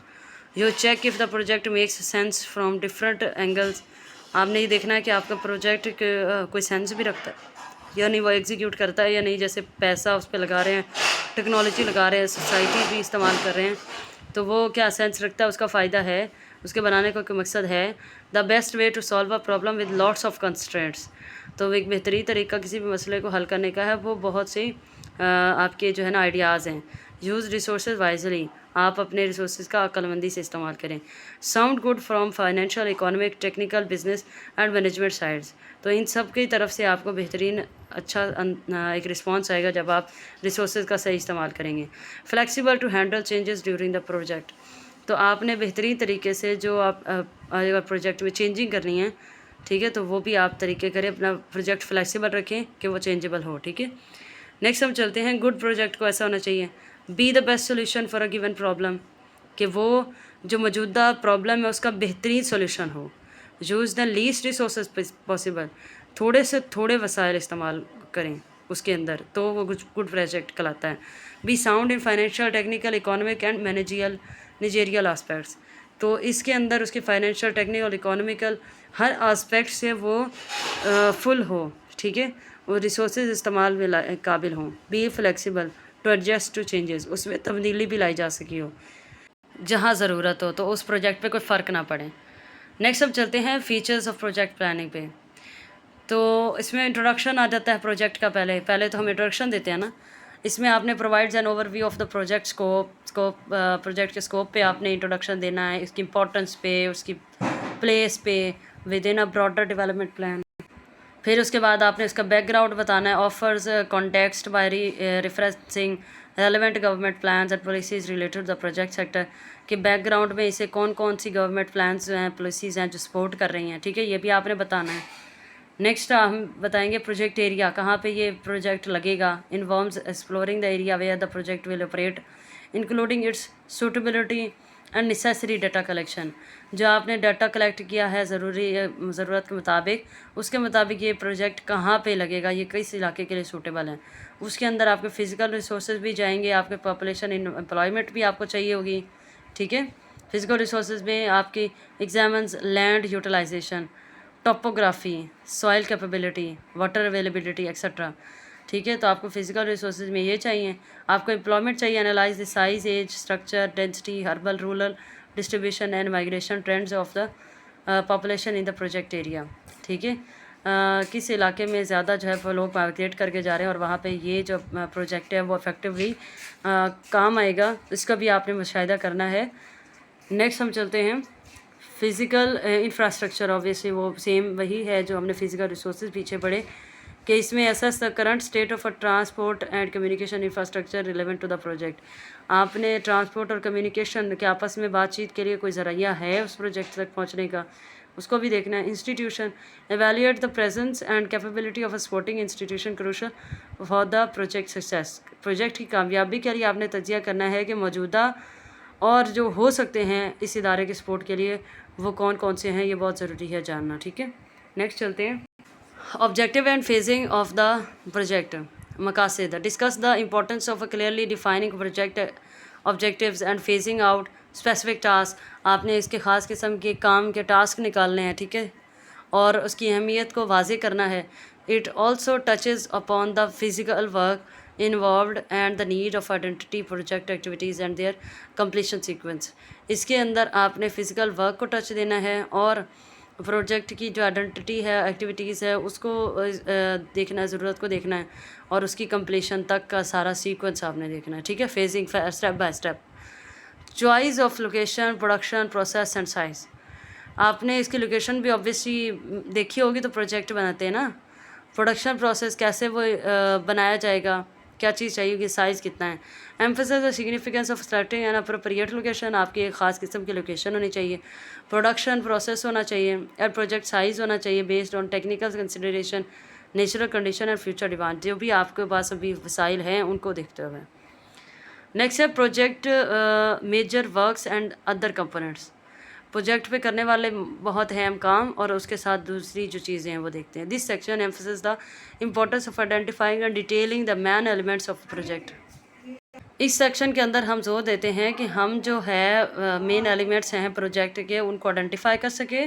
You check if the project makes sense from different angles. आपने ये देखना है कि आपका प्रोजेक्ट कोई सेंस भी रखता है या नहीं, वो एग्जीक्यूट करता है या नहीं। जैसे पैसा उस पर लगा रहे हैं, टेक्नोलॉजी लगा रहे हैं, सोसाइटी भी इस्तेमाल कर रहे हैं, तो वो क्या सेंस रखता है, उसका फ़ायदा है, उसके बनाने का कोई मकसद है। The best way to solve a problem with lots of constraints. तो एक बेहतरीन तरीका किसी भी मसले को हल करने का है वो बहुत से आपके जो है ना आइडियाज़ हैं। यूज़ रिसोर्सेज वाइजली, आप अपने रिसोर्सेज का अक्लमंदी से इस्तेमाल करें। Sound good from financial, economic, technical, business and management sides. तो इन सब की तरफ से आपको बेहतरीन अच्छा एक रिस्पॉन्स आएगा जब आप रिसोर्सेज का सही इस्तेमाल करेंगे। Flexible to handle changes during the project. तो आपने बेहतरीन तरीके से जो आप अगर प्रोजेक्ट में चेंजिंग करनी है, ठीक है, तो वो भी आप तरीके करें, अपना प्रोजेक्ट फ्लेक्सिबल रखें कि वो चेंजेबल हो। ठीक है, नेक्स्ट हम चलते हैं। गुड प्रोजेक्ट को ऐसा होना चाहिए, be the best solution for a given problem, कि वो जो मौजूदा प्रॉब्लम है उसका बेहतरीन सोल्यूशन हो। Use the least resources possible, थोड़े से थोड़े वसाइल इस्तेमाल करें उसके अंदर, तो वो गुड प्रोजेक्ट कहलाता है। Be sound in financial, technical, economic and managerial aspects. तो इसके अंदर उसके फाइनेंशियल, टेक्निकल, इकोनॉमिकल हर आस्पेक्ट से वो फुल हो। ठीक है, वो रिसोर्सेज इस्तेमाल में काबिल हों। Be flexible to adjust to changes, उसमें तब्दीली भी लाई जा सकी हो जहाँ ज़रूरत हो, तो उस प्रोजेक्ट पे कोई फ़र्क ना पड़े। नेक्स्ट अब चलते हैं फीचर्स ऑफ प्रोजेक्ट प्लानिंग पे। तो इसमें इंट्रोडक्शन आ जाता है प्रोजेक्ट का। पहले तो हम इंट्रोडक्शन देते हैं ना। इसमें आपने provides an overview of the project scope project के स्कोप पे आपने इंट्रोडक्शन देना है, इसकी इंपॉर्टेंस पे, उसकी प्लेस पे within a broader development plan. फिर उसके बाद आपने उसका बैकग्राउंड बताना है, offers context by referencing relevant government plans and policies related the project sector, कि बैकग्राउंड में इसे कौन कौन सी गवर्नमेंट प्लान्स हैं, पॉलिसीज़ हैं जो सपोर्ट कर रही हैं। ठीक है, ये भी आपने बताना है। नेक्स्ट हम बताएंगे प्रोजेक्ट एरिया, कहाँ पे ये प्रोजेक्ट लगेगा। Involves exploring the area where the project will operate including its suitability and necessary data collection, जो आपने डाटा कलेक्ट किया है ज़रूरत के मुताबिक, उसके मुताबिक ये प्रोजेक्ट कहाँ पे लगेगा, ये किस इलाके के लिए सूटेबल है। उसके अंदर आपके फ़िज़िकल रिसोर्सेज भी जाएंगे, आपके पॉपुलेशन एम्प्लॉयमेंट भी आपको चाहिए होगी, ठीक है। फ़िज़िकल रिसोर्सेज में आपकी exams land utilization, topography, soil capability, water availability etcetera, ठीक है। तो आपको फिजिकल रिसोर्सेज में ये चाहिए। आपको एम्प्लॉयमेंट चाहिए, analyze the size, age, structure, density, urban rural distribution and migration trends of the population in the project area, ठीक है। किस इलाके में ज़्यादा जो है वो लोग माइग्रेट करके जा रहे हैं और वहाँ पे ये जो प्रोजेक्ट है वो इफेक्टिवली काम आएगा, इसका भी आपने मुशाहिदा करना है। नेक्स्ट हम चलते हैं फ़िज़िकल इंफ्रास्ट्रक्चर। ऑब्वियसली वो सेम वही है जो हमने फ़िज़िकल रिसोर्सेज पीछे पढ़े कि इसमें assess the current state of a transport and communication infrastructure relevant to the project. आपने ट्रांसपोर्ट और कम्युनिकेशन के आपस में बातचीत के लिए कोई ज़रिया है उस प्रोजेक्ट तक पहुंचने का, उसको भी देखना है। Institution, evaluate the presence and capability of a supporting institution crucial for the project success. Project की कामयाबी के लिए आपने तजिया करना है कि मौजूदा और जो हो सकते हैं इस इदारे के सपोर्ट के लिए वो कौन कौन से हैं, ये बहुत ज़रूरी है जानना, ठीक है। नेक्स्ट चलते हैं objective and phasing of the project. मकासद, discuss the importance of clearly defining project objectives and phasing out specific task. आपने इसके ख़ास किस्म के काम के टास्क निकालने हैं, ठीक है, और उसकी अहमियत को वाज़े करना है। It also touches upon the physical work involved and the need of identity project activities and their completion sequence. इसके अंदर आपने फ़िज़िकल वर्क को टच देना है और प्रोजेक्ट की जो आइडेंटिटी है, एक्टिविटीज़ है, उसको देखना है, ज़रूरत को देखना है और उसकी कंप्लीशन तक का सारा सीक्वेंस आपने देखना है, ठीक है। Phasing step by step. Choice of location, production process and size. आपने इसकी लोकेशन भी ऑब्वियसली देखी होगी, तो प्रोजेक्ट बनाते हैं ना। प्रोडक्शन प्रोसेस कैसे वो बनाया जाएगा, क्या चीज़ चाहिए होगी, साइज़ कितना है। Emphasis the significance of selecting an appropriate location, आपकी एक ख़ास किस्म की लोकेशन होनी चाहिए। प्रोडक्शन प्रोसेस होना चाहिए और प्रोजेक्ट साइज़ होना चाहिए based on technical consideration, natural condition and future demand. जो भी आपके पास अभी वसाइल हैं उनको देखते हुए। नेक्स्ट है project major works and other components. Project पे करने वाले बहुत हैं काम और उसके साथ दूसरी जो चीज़ें हैं वो देखते हैं। This section emphasis the importance of identifying and detailing the man elements of project. इस सेक्शन के अंदर हम जोर देते हैं कि हम जो है मेन एलिमेंट्स हैं प्रोजेक्ट के उनको आइडेंटिफाई कर सके,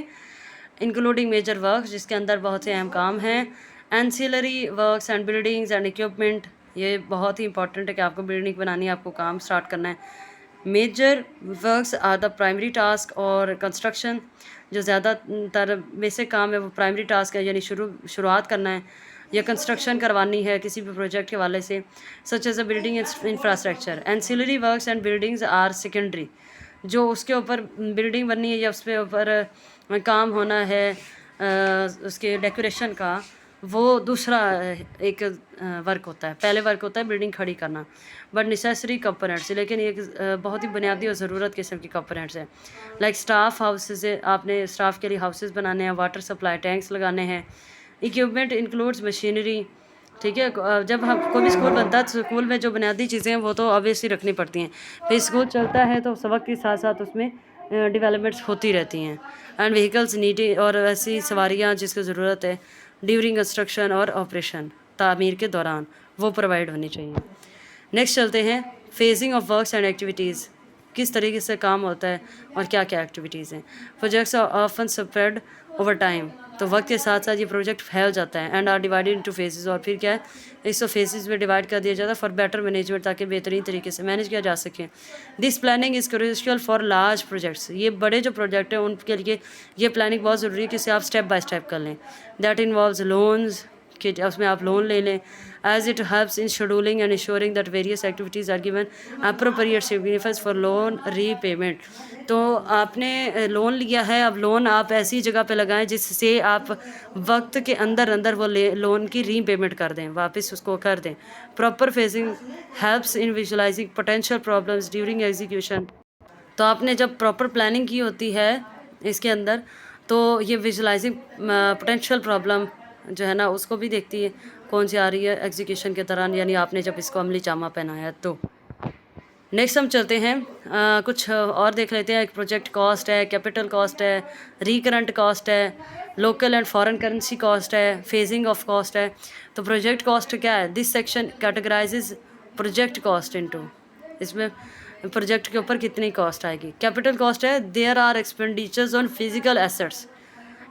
इंक्लूडिंग मेजर वर्क्स जिसके अंदर बहुत से अहम काम हैं, ancillary works and buildings and equipment. ये बहुत ही इंपॉर्टेंट है कि आपको बिल्डिंग बनानी है, आपको काम स्टार्ट करना है। Major works are the primary task और कंस्ट्रक्शन, जो ज़्यादातर बेसिक काम है वो प्राइमरी टास्क है, यानी शुरुआत करना है या कंस्ट्रक्शन करवानी है किसी भी प्रोजेक्ट के वाले से, such as a building infrastructure. Ancillary works and buildings are secondary, जो उसके ऊपर बिल्डिंग बननी है या उसके ऊपर काम होना है उसके डेकोरेशन का, वो दूसरा एक वर्क होता है। पहले वर्क होता है बिल्डिंग खड़ी करना, बट नेसेसरी कंपोनेंट्स, लेकिन एक बहुत ही बुनियादी और ज़रूरत किस्म की कंपोनेंट्स हैं। लाइक स्टाफ हाउसेज, आपने स्टाफ के लिए हाउसेज बनाने हैं, वाटर सप्लाई टैंक्स लगाने हैं। इक्विपमेंट इंक्लूड्स मशीनरी, ठीक है। जब हम कोई भी स्कूल बनता है तो स्कूल में जो बुनियादी चीज़ें हैं वो तो ऑब्वियसली रखनी पड़ती हैं। फिर स्कूल चलता है तो वक्त के साथ साथ उसमें डेवलपमेंट्स होती रहती हैं। एंड व्हीकल्स नीडी, और ऐसी सवारियाँ जिसकी ज़रूरत है ड्यूरिंग कंस्ट्रक्शन और ऑपरेशन, तामीर के दौरान, वो प्रोवाइड होनी चाहिए। नेक्स्ट चलते हैं phasing of works and activities, किस तरीके से काम होता है और क्या क्या एक्टिविटीज़ हैं। Projects are often spread over time, तो वक्त के साथ साथ ये प्रोजेक्ट फैल जाता है। And are divided into phases, और फिर क्या है इसको फेजेस में डिवाइड कर दिया जाता है फॉर बेटर मैनेजमेंट, ताकि बेहतरीन तरीके से मैनेज किया जा सके। This planning is crucial for large projects, ये बड़े जो प्रोजेक्ट हैं उनके लिए ये प्लानिंग बहुत ज़रूरी है कि इसे आप स्टेप बाय स्टेप कर लें। दैट इन्वॉल्व्स लोन्स, कि उसमें आप लोन ले लें, as it helps in scheduling and ensuring that various activities are given appropriate significance for loan repayment. तो आपने लोन लिया है, अब लोन आप ऐसी जगह पे लगाएं जिससे आप वक्त के अंदर अंदर वो लोन की रीपेमेंट कर दें, वापस उसको कर दें। Proper phasing helps in visualising potential problems during execution. तो आपने जब प्रॉपर प्लानिंग की होती है इसके अंदर, तो ये विजुलाइजिंग पोटेंशियल प्रॉब्लम जो है ना उसको भी देखती है कौन सी आ रही है एग्जीक्यूशन के दौरान, यानी आपने जब इसको अमली जामा पहनाया। तो नेक्स्ट हम चलते हैं कुछ और देख लेते हैं। प्रोजेक्ट कॉस्ट है, कैपिटल कॉस्ट है, रिकरेंट कॉस्ट है, local and foreign currency cost है, फेजिंग ऑफ कॉस्ट है। तो प्रोजेक्ट कॉस्ट क्या है? This section categorizes project cost into, इसमें प्रोजेक्ट के ऊपर कितनी कॉस्ट आएगी। कैपिटल कॉस्ट है there are expenditures on physical assets.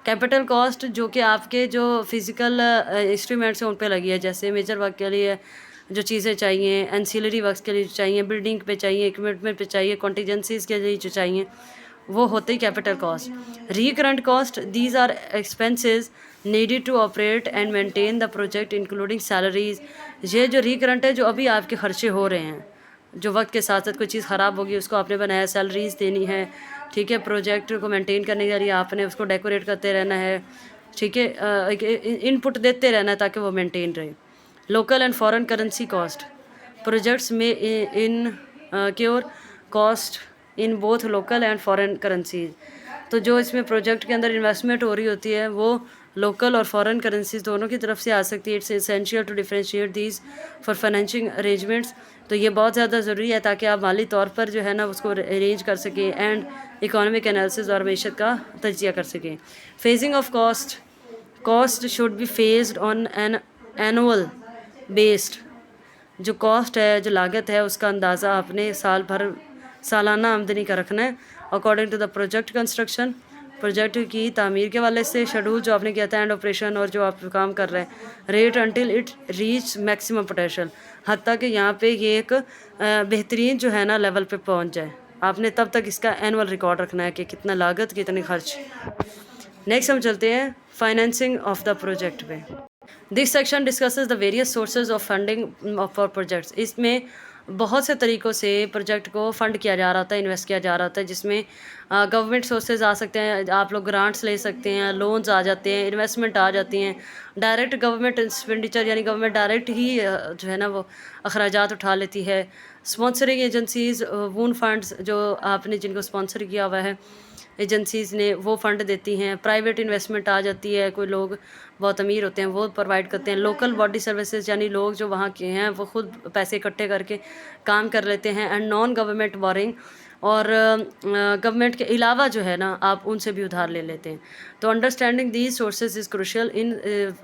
Capital cost जो कि आपके जो फिजिकल इंस्ट्रूमेंट्स हैं उन पे लगी है, जैसे मेजर वर्क के लिए जो चीज़ें चाहिए, एंसिलरी वर्क्स के लिए जो चाहिए, बिल्डिंग पे चाहिए, इक्विपमेंट पे चाहिए, कॉन्टीजेंसीज के लिए जो चाहिए, वो होते ही capital cost. Recurrent cost these are expenses needed to operate and maintain the project including salaries. ये जो रिकरेंट है, जो अभी आपके खर्चे हो रहे हैं, जो वक्त के साथ साथ कोई चीज़ ख़राब होगी उसको आपने बनाया, सैलरीज देनी है, ठीक है। प्रोजेक्ट को मेंटेन करने के लिए आपने उसको डेकोरेट करते रहना है, ठीक है। इनपुट देते रहना है ताकि वो मेंटेन रहे। Local and foreign currency cost projects में incur cost in both local and foreign currencies. तो जो इसमें प्रोजेक्ट के अंदर इन्वेस्टमेंट हो रही होती है वो लोकल और फॉरेन करेंसीज दोनों की तरफ से आ सकती है। It's essential to differentiate these for financing arrangements. तो ये बहुत ज़्यादा ज़रूरी है ताकि आप माली तौर पर जो है ना उसको अरेंज कर सकें एंड इकोनॉमिक एनालिसिस और मीशत का तजिया कर सकें। Phasing of cost should be phased on an annual based. जो कॉस्ट है, जो लागत है, उसका अंदाज़ा आपने साल भर सालाना आमदनी का रखना है according to the project construction. Project की तामीर के वाले से शेड्यूल जो आपने किया था एंड ऑपरेशन और जो आप काम कर रहे हैं, rate until it reach maximum potential, हत्ता कि यहाँ पे ये एक बेहतरीन जो है ना लेवल पे पहुँच जाए। आपने तब तक इसका एनुअल रिकॉर्ड रखना है कि कितना लागत, कितने खर्च। नेक्स्ट हम चलते हैं फाइनेंसिंग ऑफ द प्रोजेक्ट पे। This section discusses the various sources of funding for projects. इसमें बहुत से तरीक़ों से प्रोजेक्ट को फ़ंड किया जा रहा था, इन्वेस्ट किया जा रहा था, जिसमें गवर्नमेंट सोर्सेज आ सकते हैं, आप लोग ग्रांट्स ले सकते हैं, लोन्स आ जाते हैं, इन्वेस्टमेंट आ जाती हैं, डायरेक्ट गवर्नमेंट एक्सपेंडिचर यानी गवर्नमेंट डायरेक्ट ही जो है ना वो अखराजात उठा लेती है। स्पॉन्सरिंग एजेंसीज़ वून फंड्स जो आपने जिनको स्पॉन्सर किया हुआ है एजेंसीज़ ने, वो फ़ंड देती हैं। प्राइवेट इन्वेस्टमेंट आ जाती है, कोई लोग बहुत अमीर होते हैं वो प्रोवाइड करते हैं। लोकल बॉडी सर्विसेज यानी लोग जो वहाँ के हैं वो खुद पैसे इकट्ठे करके काम कर लेते हैं। एंड नॉन गवर्नमेंट बोरिंग, और गवर्नमेंट के अलावा जो है ना आप उनसे भी उधार ले लेते हैं। तो understanding these sources is crucial. इन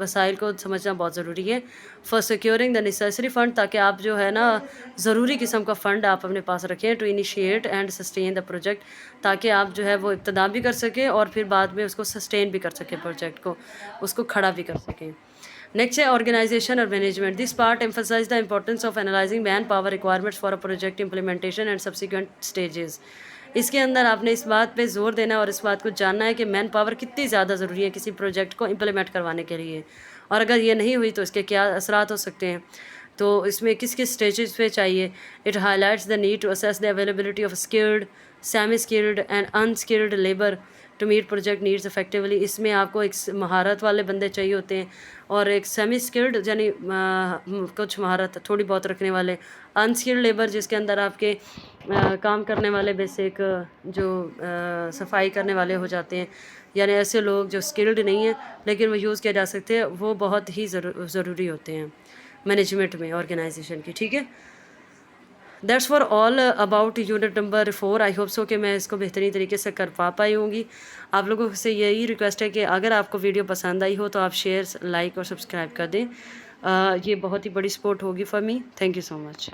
वसाइल को समझना बहुत ज़रूरी है for securing the necessary fund, ताकि आप जो है ना ज़रूरी किस्म का फ़ंड आप अपने पास रखें to initiate and sustain the project, ताकि आप जो है वो इब्तदा भी कर सकें और फिर बाद में उसको सस्टेन भी कर सकें, प्रोजेक्ट को उसको खड़ा भी कर सकें। नेक्स्ट है ऑर्गेनाइजेशन और management. This part emphasize the importance of analyzing man power requirements for a project implementation and subsequent stages. इसके अंदर आपने इस बात पे जोर देना है और इस बात को जानना है कि मैन पावर कितनी ज़्यादा ज़रूरी है किसी प्रोजेक्ट को इम्प्लीमेंट करवाने के लिए, और अगर ये नहीं हुई तो इसके क्या असरात हो सकते हैं। तो इसमें किस किस स्टेजेस पे चाहिए। It highlights the need to assess the availability of skilled, semi skilled and unskilled labour to meet project needs effectively. इसमें आपको एक महारत वाले बंदे चाहिए होते हैं और एक सेमी स्किल्ड यानी कुछ महारत थोड़ी बहुत रखने वाले, अनस्किल्ड लेबर जिसके अंदर आपके काम करने वाले बेसिक जो सफाई करने वाले हो जाते हैं, यानी ऐसे लोग जो स्किल्ड नहीं हैं लेकिन वो यूज़ किया जा सकते हैं, वो बहुत ही ज़रूरी होते हैं मैनेजमेंट में ऑर्गेनाइजेशन की। ठीक है, that's for all about unit number 4। I hope so कि मैं इसको बेहतरीन तरीके से कर पाई होंगी। आप लोगों से यही रिक्वेस्ट है कि अगर आपको वीडियो पसंद आई हो तो आप शेयर, लाइक और सब्सक्राइब कर दें। ये बहुत ही बड़ी सपोर्ट होगी for me. Thank you so much.